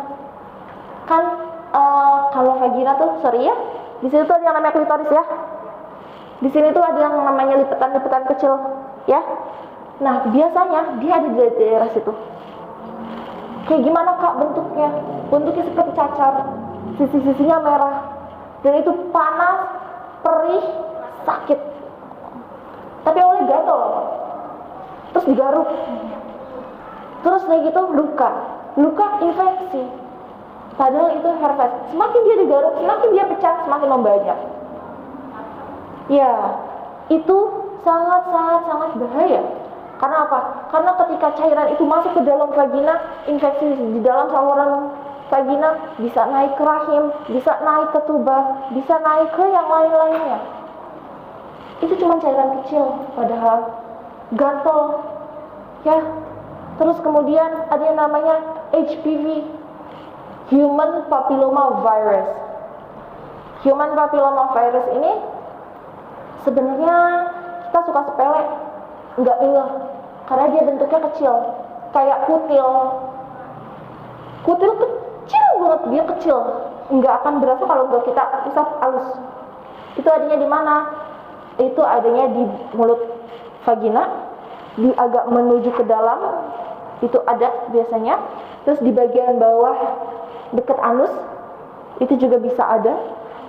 Kan kalau vagina tuh, sorry ya, di situ tuh ada yang namanya klitoris ya. Di sini tuh ada yang namanya lipetan-lipetan kecil, ya. Nah, biasanya dia ada di daerah situ. Kayak gimana Kak bentuknya? Bentuknya seperti cacar, sisi-sisinya merah, dan itu panas, perih, sakit. Tapi awalnya gatal, terus digaruk. Terus kayak gitu luka infeksi. Padahal itu herpes. Semakin dia digaruk, semakin dia pecah, semakin membanyak. Ya, itu sangat bahaya. Karena apa? Karena ketika cairan itu masuk ke dalam vagina, infeksi di dalam saluran vagina bisa naik ke rahim, bisa naik ke tuba, bisa naik ke yang lain-lainnya. Itu cuma cairan kecil, padahal gatal. Ya. Terus kemudian ada yang namanya HPV, Human Papilloma Virus. Human Papilloma Virus ini sebenarnya kita suka sepele, nggak ngeh, karena dia bentuknya kecil, kayak kutil. Kutil kecil banget, dia kecil, nggak akan berasa kalau nggak kita usap halus. Itu adanya di mana? Itu adanya di mulut vagina, di agak menuju ke dalam, itu ada biasanya. Terus di bagian bawah dekat anus, itu juga bisa ada.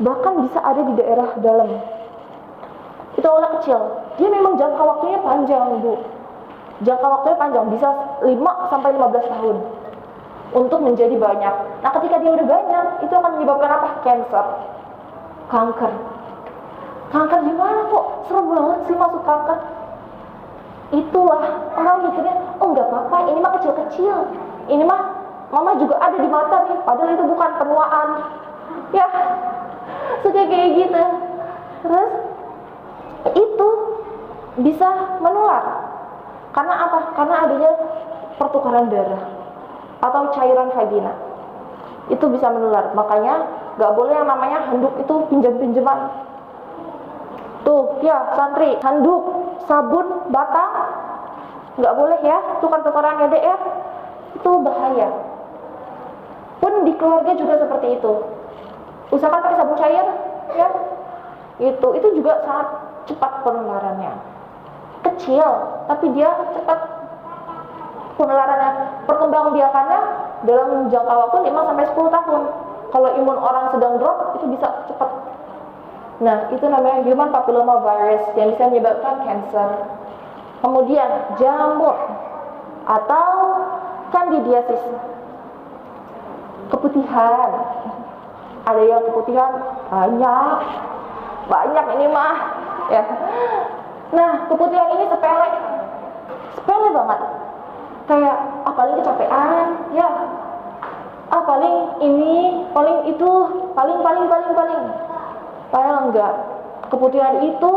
Bahkan bisa ada di daerah dalam. Itu awalnya kecil, dia memang jangka waktunya panjang, Bu. Jangka waktunya panjang, bisa 5-15 tahun untuk menjadi banyak. Nah, ketika dia udah banyak, itu akan menyebabkan apa? Cancer, kanker. Kanker gimana kok? Serem banget sih masuk kanker. Itulah orang mikirnya, oh nggak apa-apa, ini mah kecil-kecil, ini mah mama juga ada di mata nih, padahal itu bukan penuaan. Ya, suka kayak gitu. Terus itu bisa menular. Karena apa? Karena adanya pertukaran darah atau cairan vagina. Itu bisa menular. Makanya nggak boleh yang namanya handuk itu pinjam-pinjaman. Tuh, ya santri, handuk, sabun, bata, nggak boleh ya, tukar-tukaran ya dek ya. Itu bahaya. Pun di keluarga juga seperti itu. Usahakan pakai sabun cair, ya. Itu juga sangat cepat penularannya. Kecil, tapi dia cepat penularannya. Perkembangbiakannya dalam jangka waktu 5-10 tahun. Kalau imun orang sedang drop, itu bisa cepat. Nah, itu namanya Human Papilloma Virus yang bisa menyebabkan cancer. Kemudian jamur atau candidiasis, keputihan. Ada yang keputihan banyak ini mah ya. Nah, keputihan ini sepele banget. Kayak paling kecapean, ya. Paling ini, paling itu, paling. Padahal enggak. Keputihan itu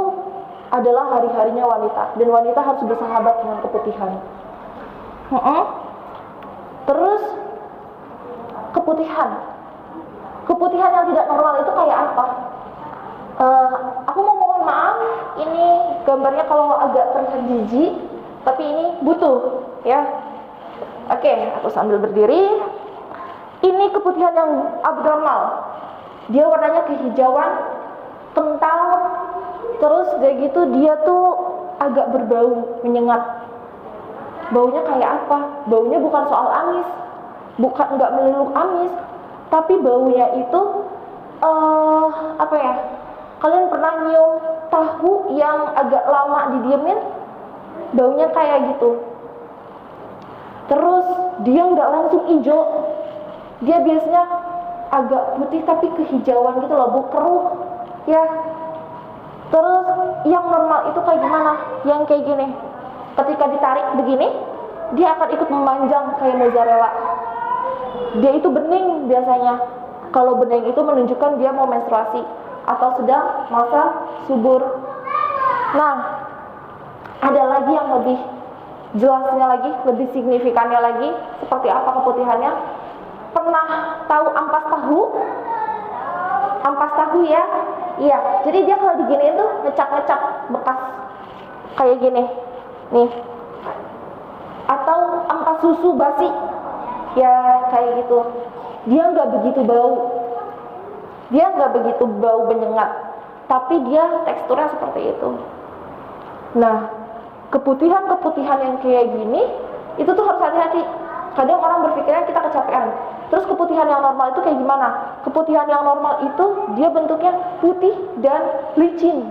adalah hari-harinya wanita, dan wanita harus bersahabat dengan keputihan. Terus keputihan yang tidak normal itu kayak apa? Aku mau mohon maaf, ini gambarnya kalau agak terlihat jijik, tapi ini butuh, ya. Oke, aku sambil berdiri. Ini keputihan yang abnormal. Dia warnanya kehijauan, kental, terus kayak gitu dia tuh agak berbau, menyengat. Baunya kayak apa? Baunya bukan soal amis, nggak melulu amis, tapi baunya itu apa ya? Kalian pernah nyium tahu yang agak lama didiemin? Baunya kayak gitu. Terus dia nggak langsung hijau, dia biasanya agak putih tapi kehijauan gitu loh, keruh, ya. Terus yang normal itu kayak gimana? Yang kayak gini, ketika ditarik begini, dia akan ikut memanjang kayak mozzarella. Dia itu bening biasanya. Kalau bening itu menunjukkan dia mau menstruasi atau sedang masa subur. Nah, ada lagi yang lebih jelasnya lagi, lebih signifikannya lagi, seperti apa keputihannya. Pernah tahu ampas tahu? Ampas tahu ya? Iya, jadi dia kalau diginiin tuh ngecap-ngecap bekas kayak gini nih. Atau ampas susu basi, ya kayak gitu. Dia nggak begitu bau menyengat, tapi dia teksturnya seperti itu. Nah, keputihan yang kayak gini itu tuh harus hati-hati. Kadang orang berpikirnya kita kecapean. Terus keputihan yang normal itu kayak gimana? Keputihan yang normal itu dia bentuknya putih dan licin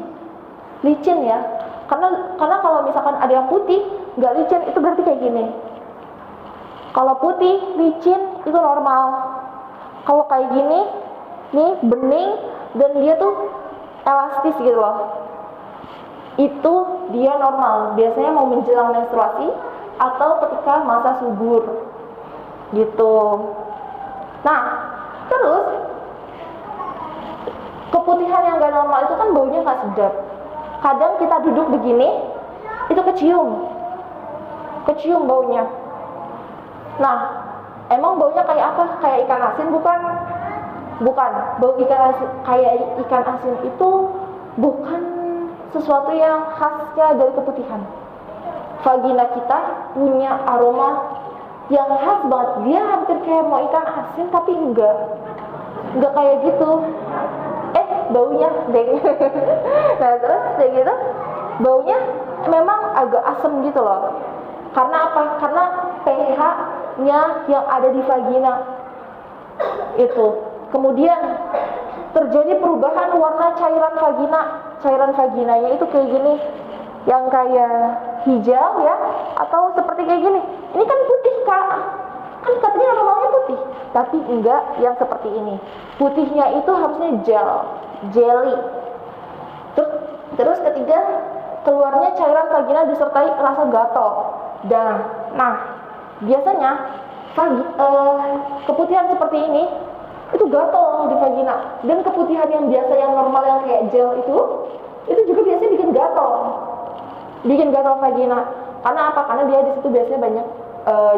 ya. Karena kalau misalkan ada yang putih nggak licin, itu berarti kayak gini. Kalau putih, licin, itu normal. Kalau kayak gini, nih bening dan dia tuh elastis gitu loh, itu dia normal. Biasanya mau menjelang menstruasi atau ketika masa subur gitu. Nah, terus keputihan yang gak normal itu kan baunya gak sedap. Kadang kita duduk begini, itu kecium baunya. Nah, emang baunya kayak apa? Kayak ikan asin bukan? Bukan. Bau ikan asin, kayak ikan asin itu bukan sesuatu yang khasnya dari keputihan. Vagina kita punya aroma yang khas banget. Dia hampir kayak mau ikan asin tapi enggak kayak gitu. Baunya deng. Nah terus kayak gitu, baunya memang agak asem gitu loh. Karena apa? Karena pH-nya yang ada di vagina itu. Kemudian terjadi perubahan warna cairan vagina. Cairan vaginanya itu kayak gini, yang kayak hijau ya, atau seperti kayak gini. Ini kan putih kak, kan katanya normalnya putih, tapi enggak yang seperti ini. Putihnya itu harusnya jelly. Terus ketiga, keluarnya cairan vagina disertai rasa gatal. Nah biasanya keputihan seperti ini itu gatal di vagina, dan keputihan yang biasa yang normal yang kayak gel itu juga biasanya bikin gatal vagina. Karena apa? Karena dia di situ biasanya banyak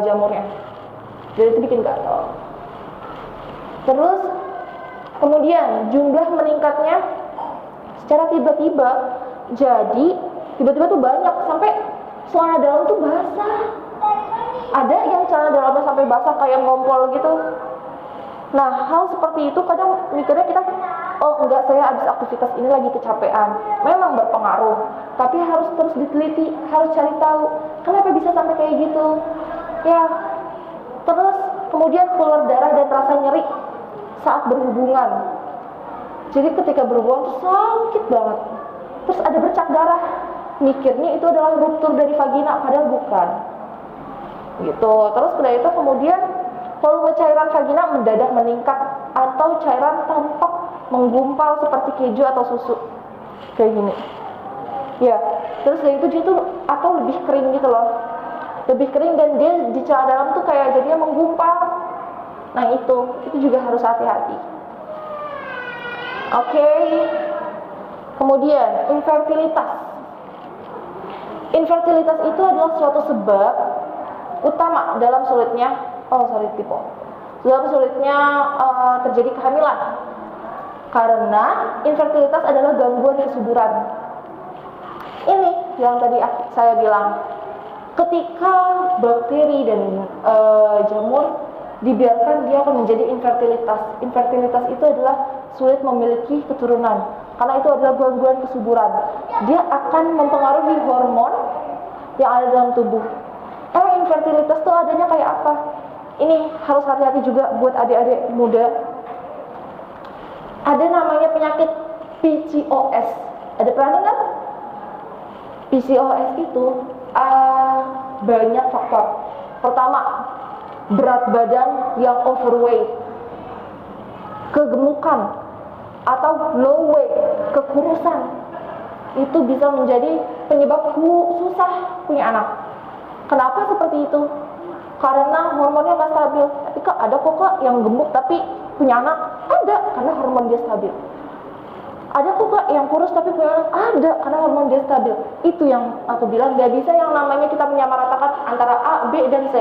jamurnya, jadi itu bikin gatal. Terus kemudian jumlah meningkatnya secara tiba-tiba, jadi tiba-tiba tuh banyak sampai celana dalam tuh basah. Ada yang celana dalamnya sampai basah kayak ngompol gitu. Nah hal seperti itu kadang mikirnya kita, oh enggak, saya habis aktivitas ini lagi kecapean. Memang berpengaruh, tapi harus terus diteliti, harus cari tahu kenapa bisa sampai kayak gitu ya. Terus kemudian keluar darah dan rasa nyeri saat berhubungan. Jadi ketika berhubungan tuh sakit banget. Terus ada bercak darah, mikirnya itu adalah ruptur dari vagina, padahal bukan gitu. Terus udah itu kemudian volume cairan vagina mendadak meningkat, atau cairan tampak menggumpal seperti keju atau susu kayak gini ya. Terus dari itu dia tuh atau lebih kering gitu loh, lebih kering, dan dia di celana dalam tuh kayak jadinya menggumpal. Nah itu juga harus hati-hati. Oke. Kemudian infertilitas itu adalah suatu sebab utama dalam sulitnya terjadi kehamilan. Karena infertilitas adalah gangguan kesuburan. Ini yang tadi saya bilang, ketika bakteri dan jamur dibiarkan, dia akan menjadi infertilitas. Infertilitas itu adalah sulit memiliki keturunan, karena itu adalah gangguan kesuburan. Dia akan mempengaruhi hormon yang ada dalam tubuh. Infertilitas itu adanya kayak apa? Ini harus hati-hati juga buat adik-adik muda. Ada namanya penyakit PCOS. Ada pernah dengar? PCOS itu banyak faktor. Pertama, berat badan yang overweight, kegemukan, atau low weight, kekurusan. Itu bisa menjadi penyebab susah punya anak. Kenapa seperti itu? Karena hormonnya nggak stabil. Tapi kok ada kok yang gemuk tapi punya anak? Ada, karena hormon dia stabil. Ada kok yang kurus tapi punya anak? Ada, karena hormon dia stabil. Itu yang aku bilang, nggak bisa yang namanya kita menyamaratakan antara A, B, dan C.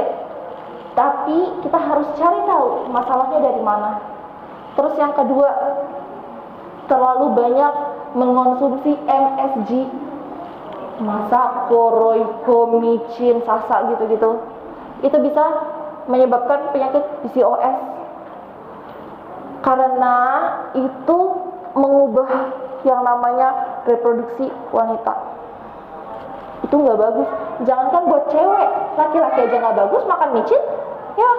Tapi kita harus cari tahu masalahnya dari mana. Terus yang kedua, terlalu banyak mengonsumsi MSG, Masako, Royco, micin, Sasa gitu-gitu. Itu bisa menyebabkan penyakit PCOS, karena itu mengubah yang namanya reproduksi wanita. Itu nggak bagus. Jangankan buat cewek, laki-laki aja nggak bagus makan micin ya.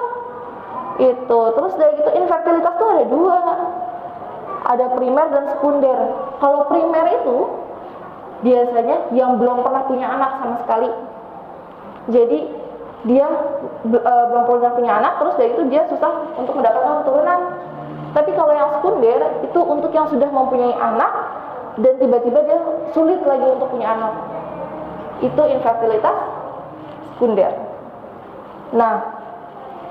Itu terus dari itu, infertilitas tuh ada dua, ada primer dan sekunder. Kalau primer itu biasanya yang belum pernah punya anak sama sekali, jadi dia belum punya anak, terus dari itu dia susah untuk mendapatkan keturunan. Tapi kalau yang sekunder itu untuk yang sudah mempunyai anak dan tiba-tiba dia sulit lagi untuk punya anak, itu infertilitas sekunder. Nah,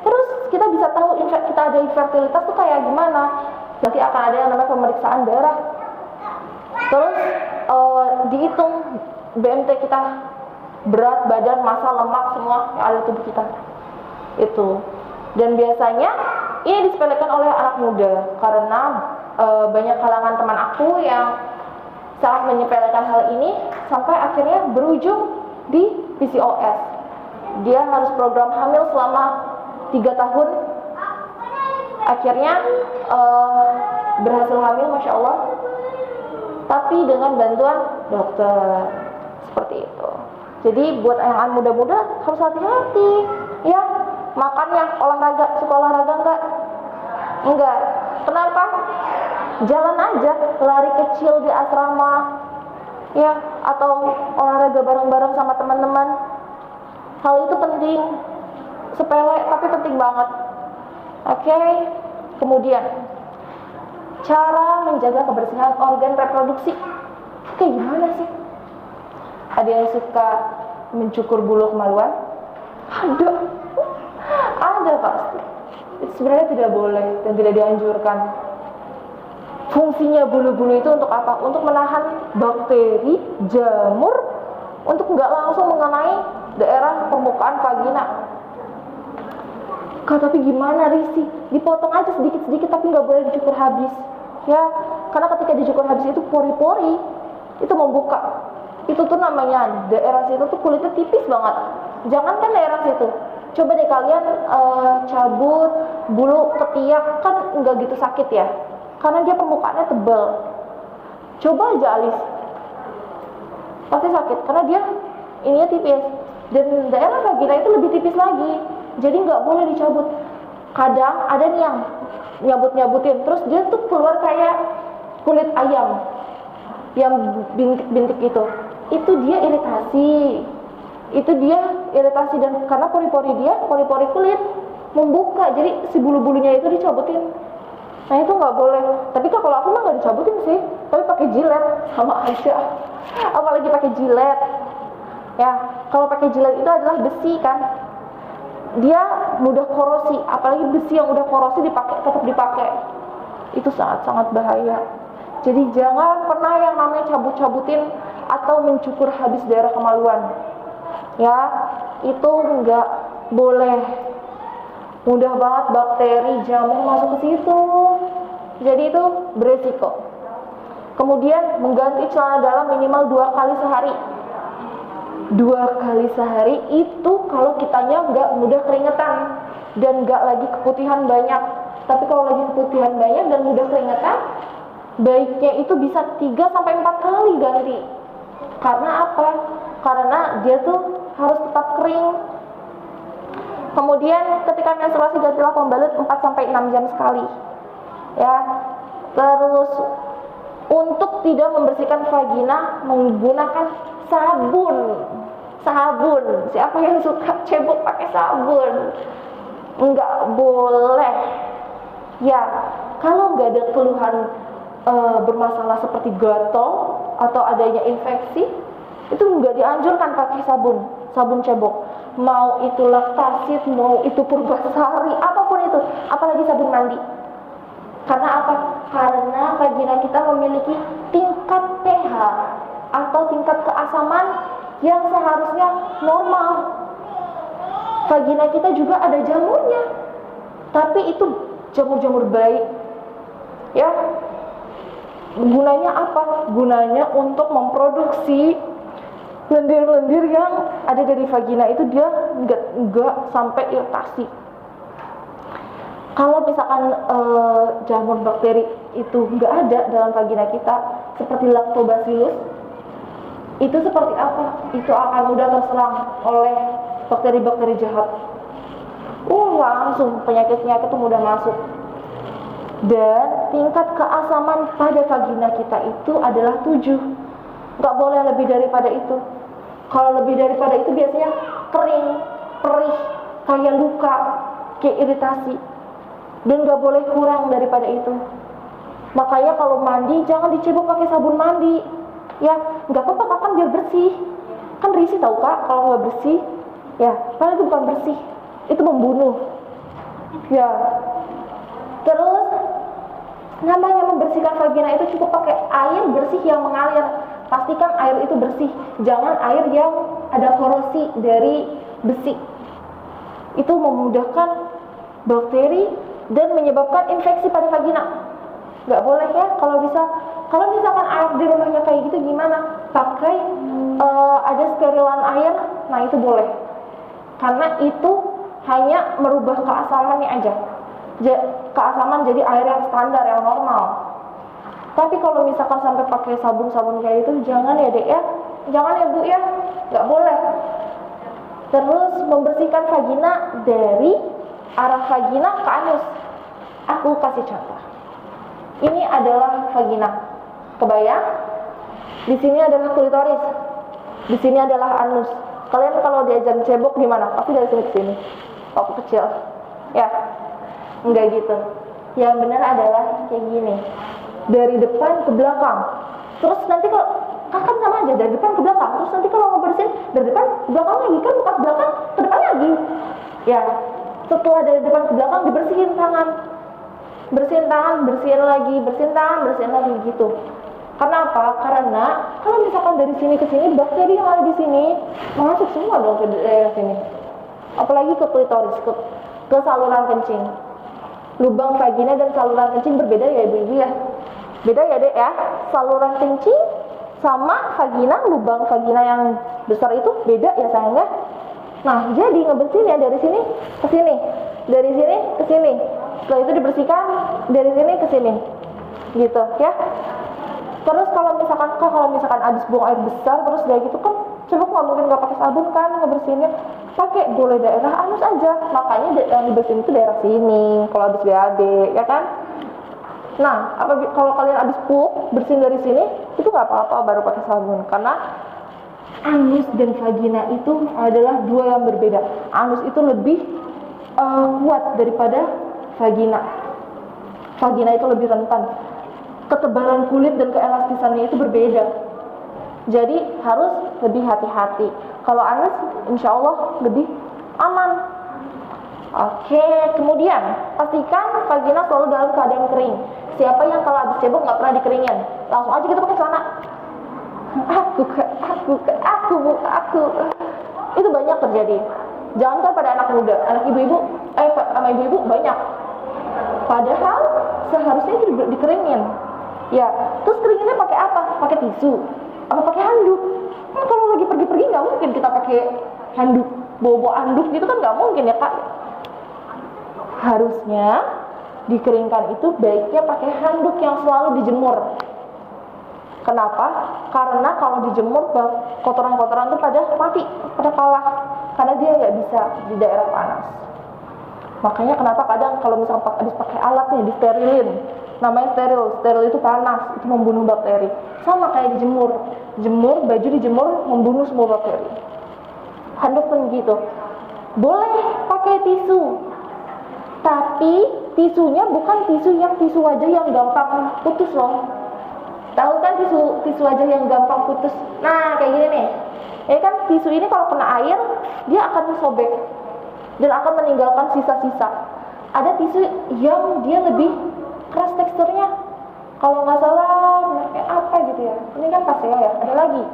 terus kita bisa tahu kita ada infertilitas tuh kayak gimana. Nanti akan ada yang namanya pemeriksaan darah, terus dihitung BMT kita, berat badan, massa, lemak, semua yang ada di tubuh kita itu. Dan biasanya ini disepelekan oleh anak muda karena banyak kalangan teman aku yang sangat menyepelekan hal ini sampai akhirnya berujung di PCOS. Dia harus program hamil selama 3 tahun, akhirnya berhasil hamil, Masya Allah, tapi dengan bantuan dokter, seperti itu. Jadi buat yang muda-muda harus hati-hati ya. Makannya olahraga, suka olahraga enggak? Kenapa? Jalan aja, lari kecil di asrama ya, atau olahraga bareng-bareng sama teman-teman. Hal itu penting, sepele tapi penting banget. Oke. Kemudian cara menjaga kebersihan organ reproduksi kayak gimana sih? Ada yang suka mencukur bulu kemaluan? Ada pasti. Itu sebenarnya tidak boleh dan tidak dianjurkan. Fungsinya bulu-bulu itu untuk apa? Untuk menahan bakteri, jamur, untuk nggak langsung mengenai daerah permukaan vagina. Tapi gimana, risih? Dipotong aja sedikit-sedikit tapi nggak boleh dicukur habis. Ya, karena ketika dicukur habis itu pori-pori itu membuka. Itu tuh namanya daerah situ tuh kulitnya tipis banget. Jangankan daerah situ, coba deh kalian cabut bulu ketiak, kan nggak gitu sakit ya, karena dia permukaannya tebal. Coba aja alis, pasti sakit karena dia ininya tipis, dan daerah vagina itu lebih tipis lagi, jadi nggak boleh dicabut. Kadang ada nih yang nyabut-nyabutin, terus dia tuh keluar kayak kulit ayam yang bintik-bintik itu dia iritasi. Dan karena pori-pori kulit membuka, jadi si bulu-bulunya itu dicabutin. Nah itu nggak boleh. Tapi kalau aku mah nggak dicabutin sih, tapi pakai jilet sama aja. Apalagi pakai jilet. Ya, kalau pakai jilet itu adalah besi kan, dia mudah korosi. Apalagi besi yang udah korosi tetap dipakai, itu sangat-sangat bahaya. Jadi jangan pernah yang namanya cabut-cabutin atau mencukur habis daerah kemaluan. Ya, itu nggak boleh. Mudah banget bakteri, jamur masuk ke situ. Jadi itu beresiko. Kemudian mengganti celana dalam minimal 2 kali sehari. 2 kali sehari itu kalau kitanya nggak mudah keringetan dan nggak lagi keputihan banyak. Tapi kalau lagi keputihan banyak dan mudah keringetan, baiknya itu bisa 3-4 kali ganti. Karena apa? Karena dia tuh harus tetap kering. Kemudian ketika menstruasi gantilah pembalut 4-6 jam sekali. Ya. Terus untuk tidak membersihkan vagina menggunakan sabun. Siapa yang suka cebok pakai sabun? Enggak boleh. Ya, kalau nggak ada keluhan bermasalah seperti gatal atau adanya infeksi, itu nggak dianjurkan pakai sabun cebok. Mau itu Lactasit, mau itu Purbasari, apapun itu, apalagi sabun mandi. Karena apa? Karena vagina kita memiliki tingkat pH atau tingkat keasaman yang seharusnya normal. Vagina kita juga ada jamurnya, tapi itu jamur-jamur baik. Ya, gunanya apa? Gunanya untuk memproduksi lendir-lendir yang ada dari vagina itu, dia enggak sampai iritasi. Kalau misalkan jamur bakteri itu enggak ada dalam vagina kita, seperti Lactobacillus, itu seperti apa? Itu akan mudah terserang oleh bakteri-bakteri jahat. Langsung penyakit-penyakit itu mudah masuk. Dan tingkat keasaman pada vagina kita itu adalah 7. Nggak boleh lebih daripada itu. Kalau lebih daripada itu biasanya kering, perih, kayak luka, kayak iritasi, dan gak boleh kurang daripada itu. Makanya kalau mandi jangan dicebok pakai sabun mandi, ya nggak apa-apa kapan biar bersih. Kan risih tau kak kalau nggak bersih, ya karena itu bukan bersih, itu membunuh. Ya, terus namanya membersihkan vagina itu cukup pakai air bersih yang mengalir. Pastikan air itu bersih, jangan air yang ada korosi dari besi. Itu memudahkan bakteri dan menyebabkan infeksi pada vagina. Nggak boleh ya kalau bisa. Kalau misalkan air di rumahnya kayak gitu gimana? Pakai ada sterilan air, nah itu boleh. Karena itu hanya merubah keasamannya aja. Keasaman jadi air yang standar, yang normal. Tapi kalau misalkan sampai pakai sabun-sabun kayak itu, jangan ya dek ya, jangan ya bu ya, nggak boleh. Terus membersihkan vagina dari arah vagina ke anus. Aku kasih contoh. Ini adalah vagina, kebayang? Di sini adalah klitoris, di sini adalah anus. Kalian kalau diajar cebok gimana? Pasti dari sini ke sini, waktu kecil, ya? Enggak gitu. Yang benar adalah kayak gini. Dari depan ke belakang. Terus nanti kalau kan sama aja dari depan ke belakang. Terus nanti kalau mau bersihin dari depan ke belakang lagi, kan bekas belakang ke depan lagi. Ya, setelah dari depan ke belakang dibersihin tangan. Bersihin tangan, bersihin lagi, bersihin tangan, bersihin lagi gitu. Karena apa? Karena kalau misalkan dari sini ke sini bakteri yang ada di sini masuk semua dong ke sini. Apalagi ke klitoris, ke saluran kencing. Lubang vagina dan saluran kencing berbeda ya ibu-ibu ya. Beda ya dek ya, saluran kencing sama vagina, lubang vagina yang besar itu beda ya sayangnya. Nah jadi ngebersihinnya dari sini ke sini, dari sini ke sini. Setelah itu dibersihkan dari sini ke sini, gitu ya. Terus kalau misalkan abis buang air besar terus kayak gitu kan, coba nggak mungkin nggak pakai sabun kan ngebersihinnya. Pakai boleh daerah anus aja, makanya yang dibersihin itu daerah sini. Kalau abis BAB ya kan. Nah, kalau kalian habis pup bersihin dari sini, itu nggak apa-apa baru pakai sabun, karena anus dan vagina itu adalah dua yang berbeda. Anus itu lebih kuat daripada vagina. Vagina itu lebih rentan. Ketebalan kulit dan keelastisannya itu berbeda. Jadi harus lebih hati-hati. Kalau anus, insya Allah lebih aman. Oke, kemudian pastikan vagina selalu dalam keadaan kering. Siapa yang kalau habis cebok nggak pernah dikeringin? Langsung aja kita pakai celana. Aku. Itu banyak terjadi. Jangankan pada anak muda, anak ibu-ibu, sama ibu-ibu banyak. Padahal seharusnya itu dikeringin. Ya, terus keringinnya pakai apa? Pakai tisu? Apa pakai handuk? Kalau lagi pergi-pergi nggak mungkin kita pakai handuk, bawa handuk gitu kan nggak mungkin ya kak. Harusnya dikeringkan itu baiknya pakai handuk yang selalu dijemur. Kenapa? Karena kalau dijemur kotoran-kotoran itu pada mati, pada kalah, karena dia nggak bisa di daerah panas. Makanya kenapa kadang kalau misalnya habis pakai alat nih disterilin, namanya steril itu panas, itu membunuh bakteri. Sama kayak dijemur, baju dijemur membunuh semua bakteri. Handuk pun gitu. Boleh pakai tisu, tapi tisunya bukan tisu wajah yang gampang putus loh. Tahu kan tisu wajah yang gampang putus? Nah kayak gini nih. Ya kan tisu ini kalau kena air dia akan sobek dan akan meninggalkan sisa-sisa. Ada tisu yang dia lebih keras teksturnya. Kalau nggak salah kayak apa gitu ya. Ini kan paseo ya. Ada lagi.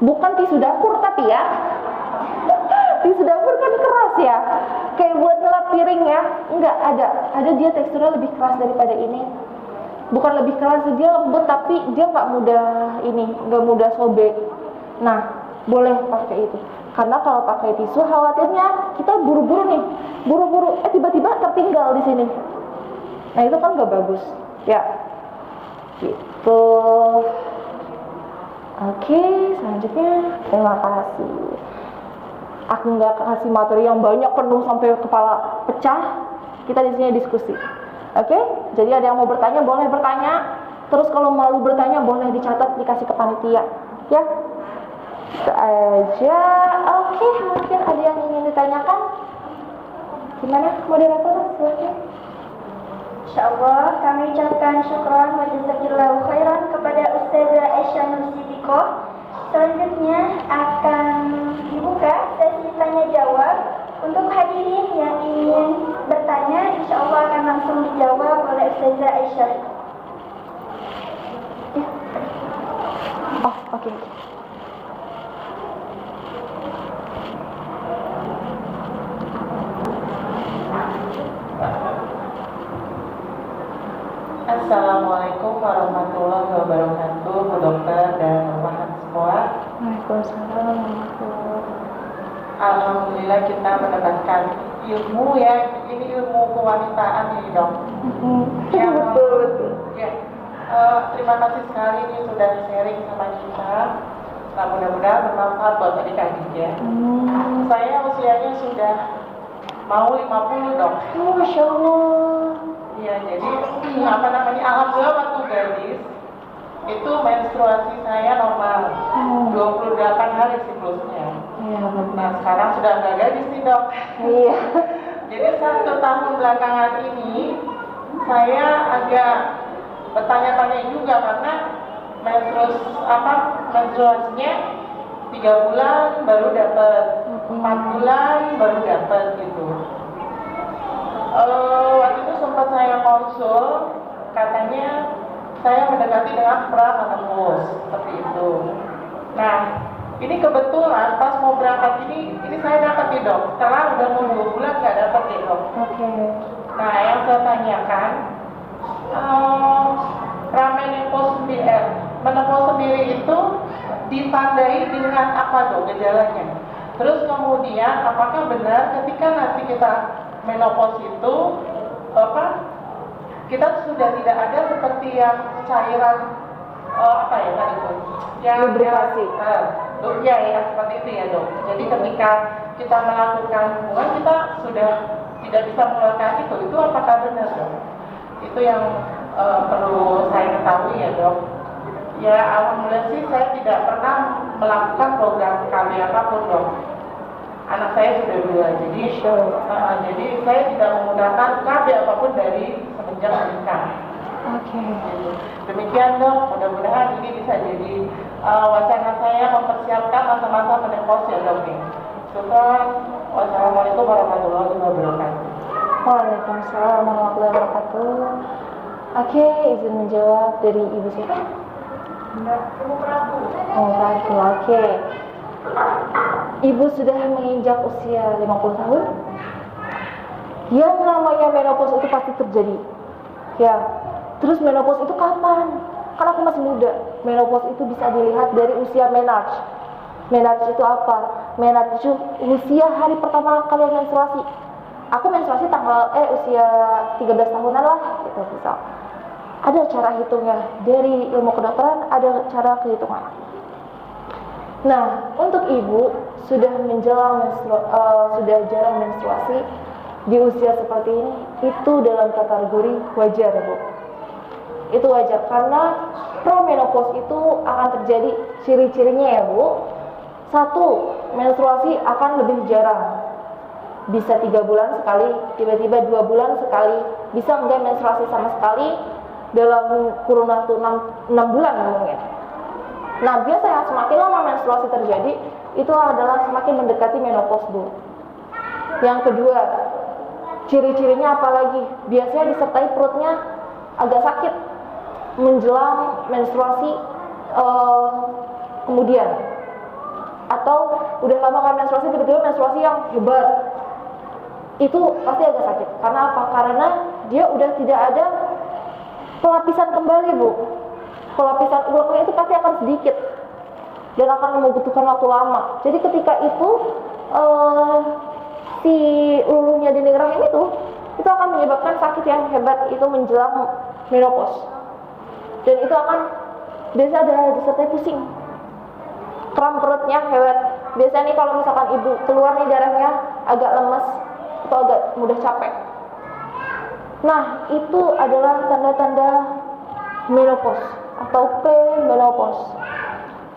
Bukan tisu dapur tapi ya. Tisu dapur kan keras ya. Kayak buat ngelap piring ya. Enggak, ada dia teksturnya lebih keras daripada ini. Bukan lebih keras, dia lembut tapi dia nggak mudah sobek. Nah, boleh pakai itu. Karena kalau pakai tisu khawatirnya kita buru-buru tiba-tiba tertinggal di sini. Nah, itu kan nggak bagus. Ya. Gitu. Oke, selanjutnya terima kasih. Aku nggak kasih materi yang banyak penuh sampai kepala pecah. Kita di sini diskusi. Oke, jadi ada yang mau bertanya boleh bertanya. Terus kalau malu bertanya boleh dicatat dikasih ke panitia. Ya, itu aja. Oke, mungkin ada yang ingin ditanyakan. Gimana moderator? Silakan. Insyaallah kami ucapkan syukran wa jazakillahu khairan kepada Ustazah Aisyah Nursidikoh. Selanjutnya akan dibuka sesi tanya jawab untuk hadirin yang ingin bertanya. Insyaallah akan langsung dijawab oleh Ustazah Aisyah. Oh, oke. Assalamualaikum warahmatullahi wabarakatuh, Bu Dokter dan Bapak semua. Waalaikumsalam warahmatullahi. Alhamdulillah kita mendapatkan ilmu ya, ini ilmu kewanitaan nih dok. Ya, Betul. Ya, terima kasih sekali ini sudah sharing sama kita. Nah, mudah-mudahan bermanfaat buat adik-adik ya. Saya usianya sudah mau 50 dok. Masya Allah. Iya, jadi alhamdulillah waktu gadis itu menstruasi saya normal, 28 hari siklusnya. Iya, benar. Nah sekarang sudah nggak gadis nih dok. Iya. Jadi 1 tahun belakangan ini saya agak bertanya-tanya juga karena menstruasinya 3 bulan baru dapat, 4 bulan baru dapat gitu. Waktu itu sempat saya konsul, katanya saya mendekati dengan pra-menopause seperti itu. Nah, ini kebetulan pas mau berangkat ini saya dapat nih dok. Setelah udah mau 2 bulan nggak dapat nih dok. Oke. Nah, yang saya tanyakan, menopause sendiri itu ditandai dengan apa dok gejalanya? Terus kemudian apakah benar ketika nanti kita menopause itu kita sudah tidak ada seperti yang cairan tadi itu yang lubrikasi. Ya seperti itu ya dok. Jadi ketika kita melakukan hubungan kita sudah tidak bisa mengeluarkan itu apakah benar dok? Itu yang perlu saya ketahui ya dok. Ya alhamdulillah sih saya tidak pernah melakukan program KB apapun dok. Anak saya sudah 2, jadi saya tidak menggunakan KB apapun dari semenjak menikah. Oke. Demikian dok, mudah-mudahan ini bisa jadi wacana saya mempersiapkan masa-masa menopause ya dok. Syukran. Wassalamualaikum warahmatullahi wabarakatuh. Waalaikumsalam warahmatullahi wabarakatuh. Oke, izin menjawab dari Ibu siapa? Ibu Prabu. Oh, Prabu. Oke. Ibu sudah menginjak usia 50 tahun. Yang namanya menopause itu pasti terjadi. Ya. Terus menopause itu kapan? Karena aku masih muda. Menopause itu bisa dilihat dari usia menarche. Menarche itu apa? Menarche itu usia hari pertama kalian menstruasi. Aku menstruasi usia 13 tahunan lah, gitu misal. Ada cara hitungnya. Dari ilmu kedokteran ada cara kehitungan. Nah, untuk ibu sudah sudah jarang menstruasi di usia seperti ini, itu dalam kategori wajar, Bu. Itu wajar karena premenopause itu akan terjadi ciri-cirinya ya, Bu. 1, menstruasi akan lebih jarang. Bisa 3 bulan sekali, tiba-tiba 2 bulan sekali, bisa enggak menstruasi sama sekali dalam kurun waktu 6 bulan mungkin. Nah, biasanya semakin lama menstruasi terjadi, itu adalah semakin mendekati menopause, Bu. Yang kedua, ciri-cirinya apalagi? Biasanya disertai perutnya agak sakit menjelang menstruasi kemudian. Atau udah lama kan menstruasi, tiba-tiba menstruasi yang hebat. Itu pasti agak sakit. Karena apa? Karena dia udah tidak ada pelapisan kembali, Bu. Pelapisan ulangnya itu pasti akan sedikit dan akan membutuhkan waktu lama. Jadi ketika itu si luluhnya dinding rahim itu akan menyebabkan sakit yang hebat itu menjelang menopause. Dan itu akan biasa ada disertai pusing, kram perutnya hebat. Biasanya nih kalau misalkan ibu keluar nih darahnya agak lemes atau agak mudah capek. Nah, itu adalah tanda-tanda menopause atau pre-menopause.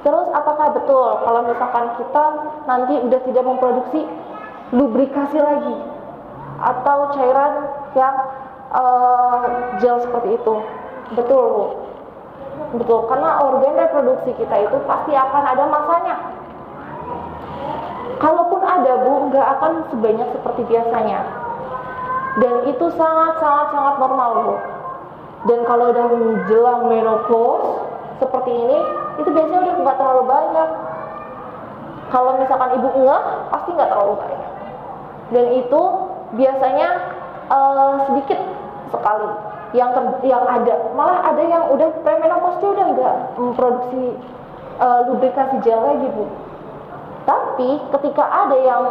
Terus apakah betul kalau misalkan kita nanti udah tidak memproduksi lubrikasi lagi? atau cairan yang gel seperti itu. Betul Bu, betul, karena organ reproduksi kita itu pasti akan ada masanya. Kalaupun ada Bu, nggak akan sebanyak seperti biasanya, dan itu sangat normal Bu. Dan kalau udah menjelang menopause seperti ini, itu biasanya udah nggak terlalu banyak. Kalau misalkan ibu ngeh, pasti nggak terlalu banyak. Dan itu biasanya sedikit sekali yang ada. Malah ada yang udah premenopause udah nggak memproduksi lubrikasi gel lagi Bu. Tapi ketika ada yang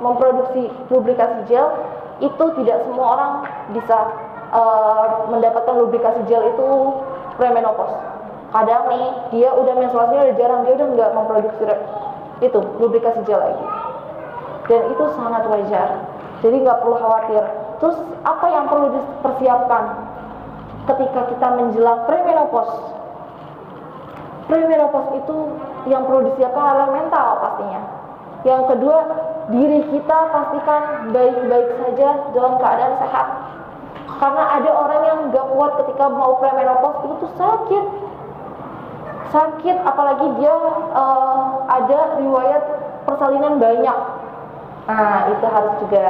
memproduksi lubrikasi gel, itu tidak semua orang bisa mendapatkan lubrikasi gel itu premenopause. Kadang nih dia udah menstruasinya udah jarang, dia udah nggak memproduksi itu lubrikasi gel lagi, dan itu sangat wajar, jadi nggak perlu khawatir. Terus apa yang perlu dipersiapkan ketika kita menjelang premenopause? Premenopause itu yang perlu disiapkan adalah mental pastinya. Yang kedua, diri kita pastikan baik-baik saja dalam keadaan sehat. Karena ada orang yang nggak kuat ketika mau premenopause, itu tuh sakit, apalagi dia ada riwayat persalinan banyak. Nah, itu harus juga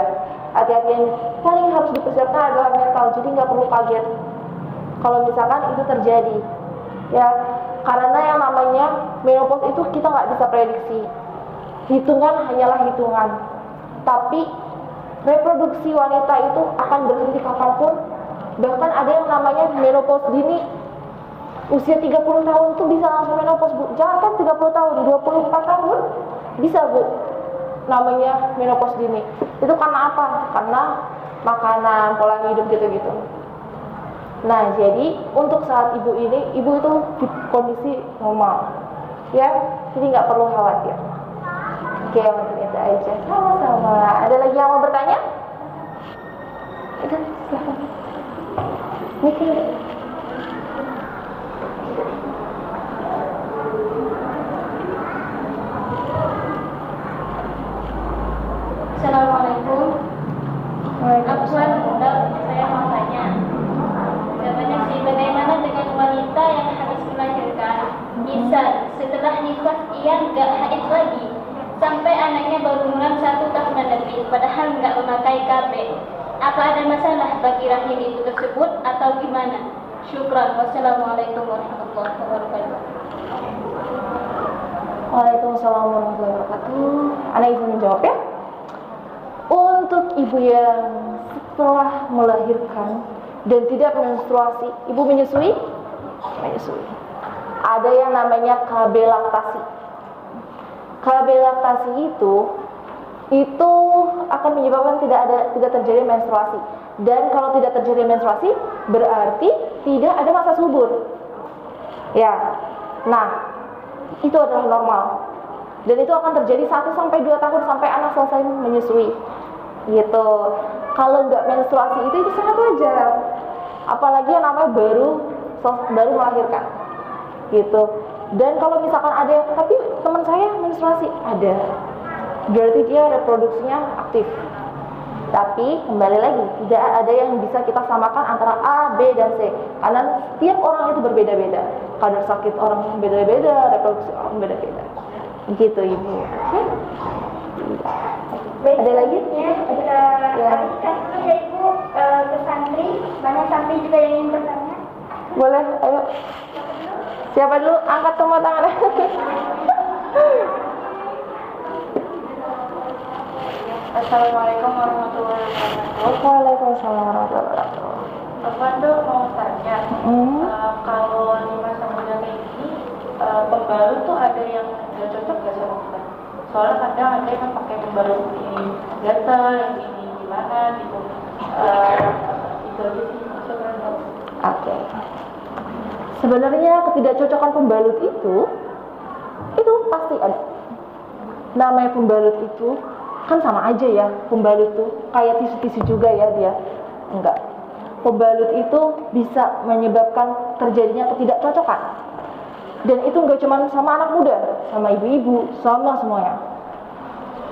hati-hati. Yang paling harus dipersiapkan adalah mental, jadi nggak perlu kaget kalau misalkan itu terjadi, ya. Karena yang namanya menopause itu kita nggak bisa prediksi, hitungan hanyalah hitungan. Tapi reproduksi wanita itu akan berhenti kapanpun. Bahkan ada yang namanya menopause dini, usia 30 tahun itu bisa langsung menopause Bu. Jangan kan 30 tahun, 24 tahun bisa Bu namanya menopause dini. Itu karena apa? Karena makanan, pola hidup gitu-gitu. Nah, jadi untuk saat ibu ini, ibu itu di kondisi normal, ya, jadi nggak perlu khawatir. Oke, mungkin itu aja. Sama-sama. Ada lagi yang mau bertanya? Udah, silahkan. Mikir. Assalamualaikum. Waalaikumsalam. Dok, saya mau tanya. Katanya sih, bagaimana dengan wanita yang habis melahirkan, bisa setelah nifas ia nggak haid lagi, sampai anaknya baru umur 1 tahun lebih, padahal nggak memakai KB. Apa ada masalah bagi rahim itu tersebut atau gimana? Syukran. Wassalamualaikum warahmatullahi wabarakatuh. Waalaikumsalam warahmatullahi wabarakatuh. Anak ibu menjawab ya. Untuk ibu yang setelah melahirkan dan tidak menstruasi, ibu menyusui? Menyusui. Ada yang namanya KB laktasi. KB laktasi itu akan menyebabkan tidak terjadi menstruasi. Dan kalau tidak terjadi menstruasi, berarti tidak ada masa subur. Ya. Nah, itu adalah normal. Dan itu akan terjadi 1-2 tahun sampai anak selesai menyusui. Gitu. Kalau nggak menstruasi itu sangat wajar. Apalagi yang namanya baru melahirkan. Gitu. Dan kalau misalkan ada yang, tapi teman saya menstruasi, ada. Berarti dia reproduksinya aktif. Tapi kembali lagi, tidak ada yang bisa kita samakan antara A, B, dan C. Karena setiap orang itu berbeda-beda. Kadar sakit orang beda-beda, reproduksi orang beda-beda. Begitu Ibu. Baik, Ada lagi? Kita Ya. alihkan dulu ya Ibu ke santri. Banyak santri juga yang ingin bertanya. Boleh, ayo. Siapa dulu? Angkat semua tangannya. Assalamualaikum warahmatullahi wabarakatuh. Waalaikumsalam warahmatullahi wabarakatuh. Bapak Dok mau tanya, kalau di masa muda kayak gini, pembalut tuh ada yang nggak cocok nggak sama kita? Soalnya kadang ada yang pakai pembalut ini gatal, yang ini gimana gitu. Itu aja sih maksudnya Dok. Oke. Sebenarnya ketidakcocokan pembalut itu pasti ada. Namanya pembalut itu kan sama aja ya. Pembalut itu kayak tisu-tisu juga ya dia. Enggak. Pembalut itu bisa menyebabkan terjadinya ketidakcocokan. Dan itu enggak cuma sama anak muda, sama ibu-ibu, sama semuanya.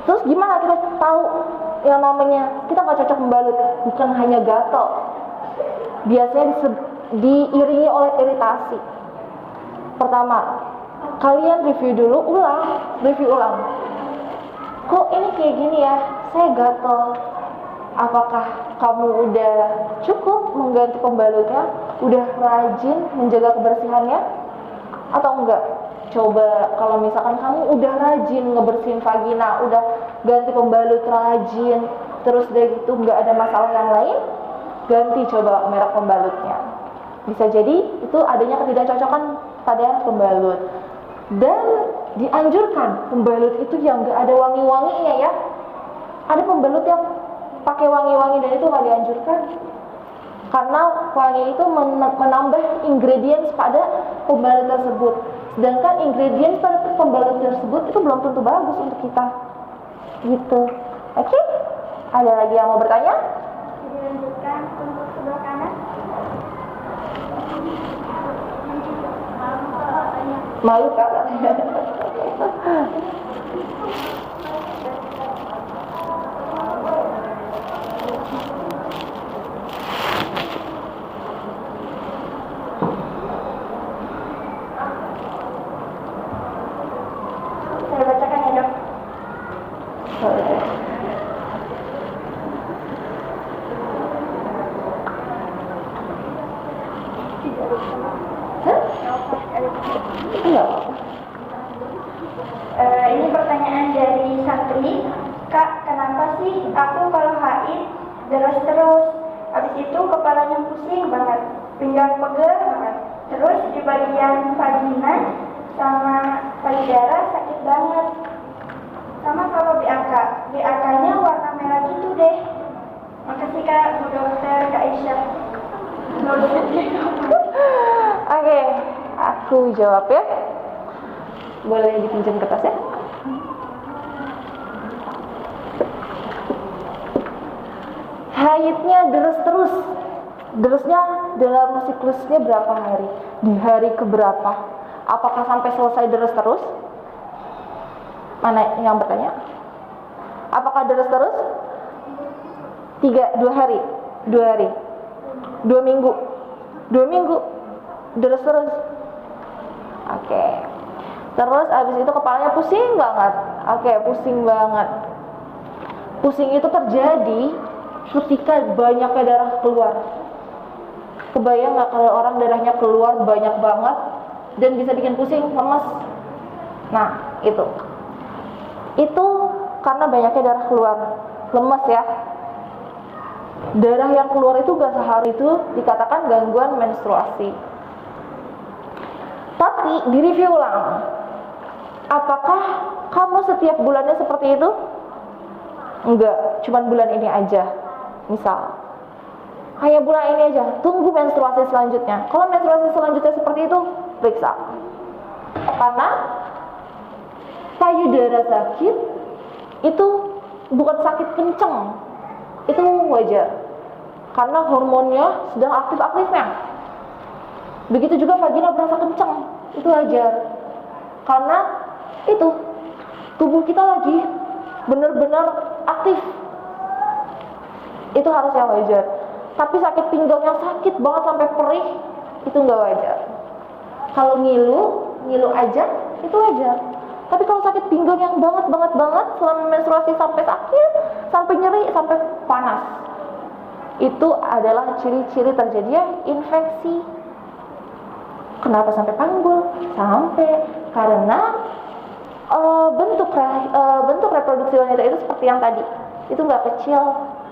Terus gimana kita tahu yang namanya kita nggak cocok membalut bukan hanya gatal, biasanya diiringi oleh iritasi. Pertama, kalian review ulang. Kok ini kayak gini ya? Saya gatal. Apakah kamu udah cukup mengganti pembalutnya? Udah rajin menjaga kebersihannya? Atau enggak? Coba kalau misalkan kamu udah rajin ngebersihin vagina, udah ganti pembalut rajin, terus dari itu nggak ada masalah yang lain, ganti coba merek pembalutnya. Bisa jadi itu adanya ketidakcocokan pada pembalut. Dan dianjurkan pembalut itu yang nggak ada wangi-wanginya ya. Ada pembalut yang pakai wangi-wangi dan itu nggak dianjurkan. Karena wangi itu menambah ingredients pada pembalut tersebut. Sedangkan ingredients pada pembalut tersebut itu belum tentu bagus untuk kita. Gitu. Oke? Ada lagi yang mau bertanya? Dilanjutkan untuk sebelah kanan. Malu kak? Saya bacakan ya dok. Iya. Ini pertanyaan dari santri. Kak, kenapa sih aku kalau haid deras terus? Habis itu kepalanya pusing banget, pinggang pegel banget. Terus di bagian vagina sama payudara sakit banget. Sama kalau BAK-nya warna merah gitu deh. Makasih Kak, Bu Dokter, Kak Aisyah. Oke, aku jawab ya. Boleh dipinjam kertasnya? Haidnya deres terus. Deresnya dalam siklusnya berapa hari? Di hari keberapa? Apakah sampai selesai deres terus? Mana yang bertanya? Apakah deres terus? 2 hari? 2 minggu? 2 minggu? Deres terus? Oke. Terus abis itu kepalanya pusing banget. Oke, pusing banget. Pusing itu terjadi ketika banyaknya darah keluar. Kebayang nggak kalau orang darahnya keluar banyak banget dan bisa bikin pusing, lemes? Nah, itu karena banyaknya darah keluar, lemes ya. Darah yang keluar itu gak seharusnya itu dikatakan gangguan menstruasi. Tapi direview ulang. Apakah kamu setiap bulannya seperti itu? Enggak, cuman bulan ini aja. Misal, hanya bulan ini aja, tunggu menstruasi selanjutnya. Kalau menstruasi selanjutnya seperti itu, periksa. Karena payudara sakit itu bukan sakit kenceng, itu wajar. Karena hormonnya sedang aktif-aktifnya. Begitu juga vagina berasa kenceng, itu wajar. Karena itu tubuh kita lagi benar-benar aktif, itu harusnya wajar. Tapi sakit pinggang yang sakit banget sampai perih, itu nggak wajar. Kalau ngilu aja, itu wajar. Tapi kalau sakit pinggang yang banget selama menstruasi sampai sakit, sampai nyeri, sampai panas, itu adalah ciri-ciri terjadinya infeksi. Kenapa sampai panggul? Karena bentuk reproduksi wanita itu seperti yang tadi. Itu nggak kecil,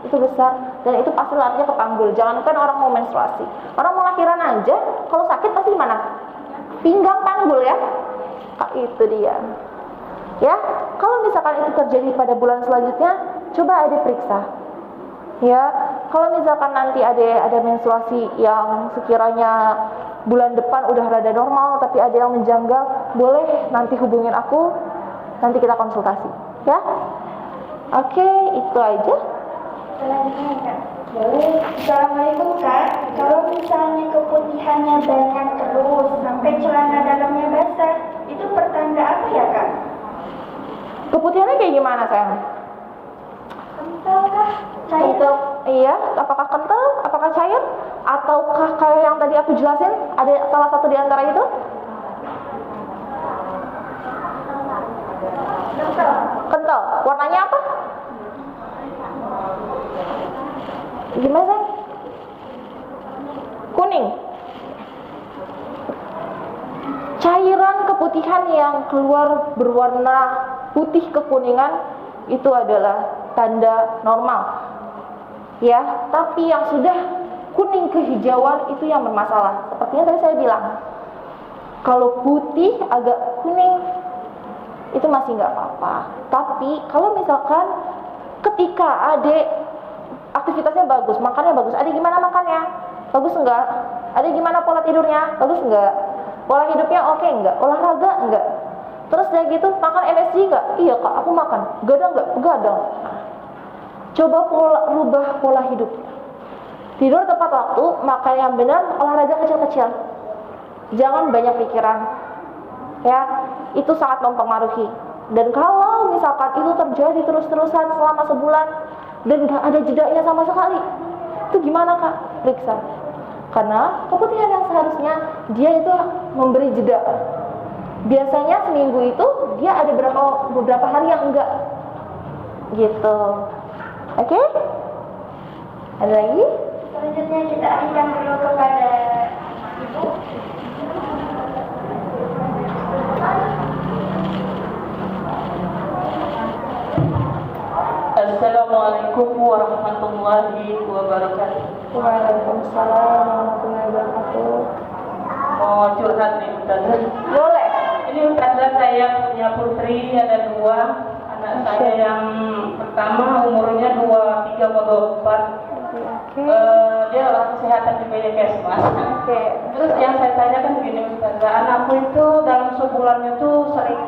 itu besar, dan itu pasti larinya ke panggul. Jangankan orang mau menstruasi, orang mau lahiran aja, kalau sakit pasti mana? Pinggang, panggul ya. Itu dia. Ya, kalau misalkan itu terjadi pada bulan selanjutnya, coba ada periksa. Ya, kalau misalkan nanti ada menstruasi yang sekiranya bulan depan udah rada normal, tapi ada yang menjanggal, boleh nanti hubungin aku, nanti kita konsultasi. Ya, oke, itu aja. Selanjutnya Kak. Boleh. Assalamualaikum Kak. Kalau misalnya keputihannya banyak terus sampai celana dalamnya basah, itu pertanda apa ya Kak? Keputihannya kayak gimana sayang? Kental Cair. Untuk iya, apakah kental, apakah cair, ataukah kayak yang tadi aku jelasin, ada salah satu di antara itu? Kental. Kental. Warnanya apa? Gimana sih? Kuning. Cairan keputihan yang keluar berwarna putih kekuningan itu adalah tanda normal. Ya, tapi yang sudah kuning kehijauan itu yang bermasalah. Seperti yang tadi saya bilang. Kalau putih agak kuning itu masih nggak apa-apa. Tapi kalau misalkan ketika adik aktivitasnya bagus, makannya bagus, adik gimana makannya? Bagus enggak? Adik gimana pola tidurnya? Bagus enggak? Pola hidupnya oke enggak? Olahraga enggak? Terus kayak gitu, makan MSG enggak? Iya kak, aku makan. Begadang enggak? Begadang. Coba rubah pola hidup. Tidur tepat waktu, makan yang benar, olahraga kecil-kecil. Jangan banyak pikiran. Ya, itu sangat mempengaruhi. Dan kalau misalkan itu terjadi terus-terusan selama sebulan dan gak ada jedanya sama sekali, itu gimana kak? Periksa. Karena keputihan yang seharusnya dia itu memberi jeda. Biasanya seminggu itu dia ada beberapa hari yang enggak. Gitu. Oke? Ada lagi? Selanjutnya kita alihkan dulu kepada Ibu. Assalamualaikum warahmatullahi wabarakatuh. Waalaikumsalam warahmatullahi wabarakatuh. Mau curhat nih Ustazah. Boleh. Ini Ustazah, saya punya putri, ada 2. Anak saya yang pertama umurnya 23 atau 24. Dia alat kesehatan di Puskesmas. Oke. Terus yang saya tanyakan begini Ustazah, anakku itu dalam sebulannya tuh sering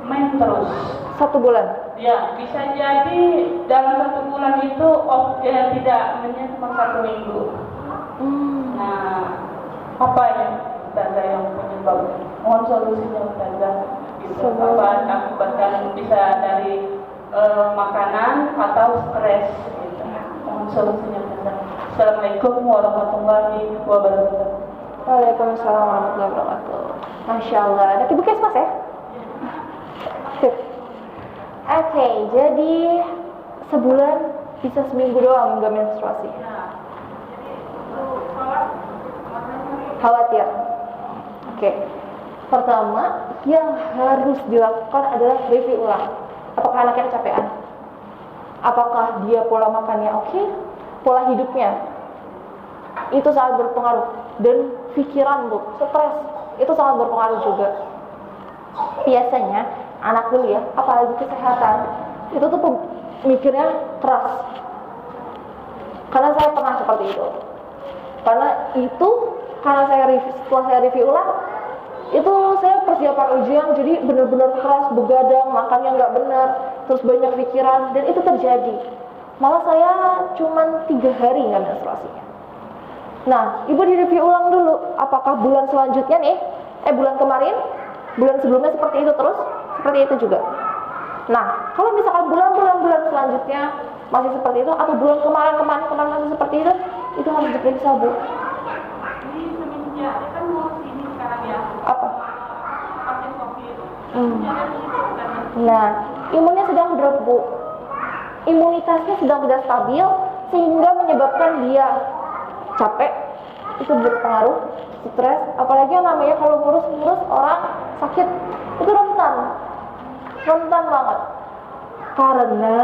main terus. 1 bulan. Ya, bisa jadi dalam 1 bulan itu tidak mainnya cuma 1 minggu. Nah, apa yang Ustazah yang penyebabnya? Mohon solusinya Ustazah. Gitu. Apa akibatkan bisa dari makanan atau stres? Gitu. Mohon solusinya Ustazah. Assalamualaikum warahmatullahi wabarakatuh. Waalaikumsalam warahmatullahi wabarakatuh. Masya Allah. Anak ibu Kesmas ya? Sip. Oke, jadi sebulan bisa seminggu doang nggak menstruasi. Khawatir. Oke. Pertama, yang harus dilakukan adalah review ulang. Apakah anaknya kecapean? Apakah dia pola makannya oke? Pola hidupnya itu sangat berpengaruh. Dan pikiran, Bu, stres itu sangat berpengaruh juga. Biasanya anak kuliah, apalagi kesehatan, itu tuh mikirnya keras. Karena saya pernah seperti itu. Karena setelah saya review ulang, itu saya persiapan ujian, jadi benar-benar keras, begadang, makannya nggak benar, terus banyak pikiran, dan itu terjadi. Malah saya cuman 3 hari nggak menstruasinya. Nah, ibu di review ulang dulu, apakah bulan selanjutnya nih, bulan kemarin, bulan sebelumnya seperti itu terus, seperti itu juga. Nah, kalau misalkan bulan selanjutnya masih seperti itu, atau bulan kemarin masih seperti itu harus diperiksa, Bu. Ini semenjak kan mau sini sekarang ya. Apa? Pasien COVID. Nah, imunnya sedang drop, Bu. Imunitasnya sedang tidak stabil, sehingga menyebabkan dia capek, itu berpengaruh, stres, apalagi yang namanya kalau ngurus orang sakit, itu rentan banget. Karena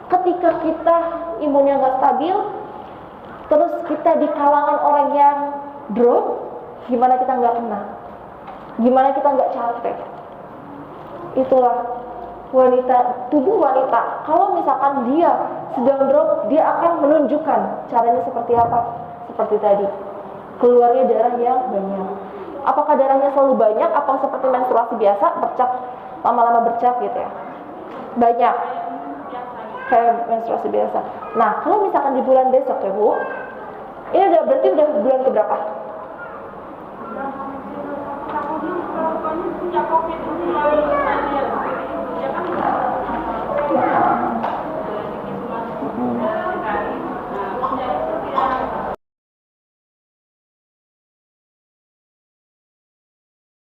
ketika kita imunnya nggak stabil, terus kita di kalangan orang yang drop, gimana kita nggak kena? Gimana kita nggak capek? Itulah tubuh wanita. Kalau misalkan dia sedang drop, dia akan menunjukkan caranya seperti apa. Seperti tadi, keluarnya darah yang banyak. Apakah darahnya selalu banyak? Apa seperti menstruasi biasa, bercak, lama-lama bercak gitu ya? Banyak, kayak menstruasi biasa. Nah, kalau misalkan di bulan besok ya Bu, ini berarti udah bulan keberapa?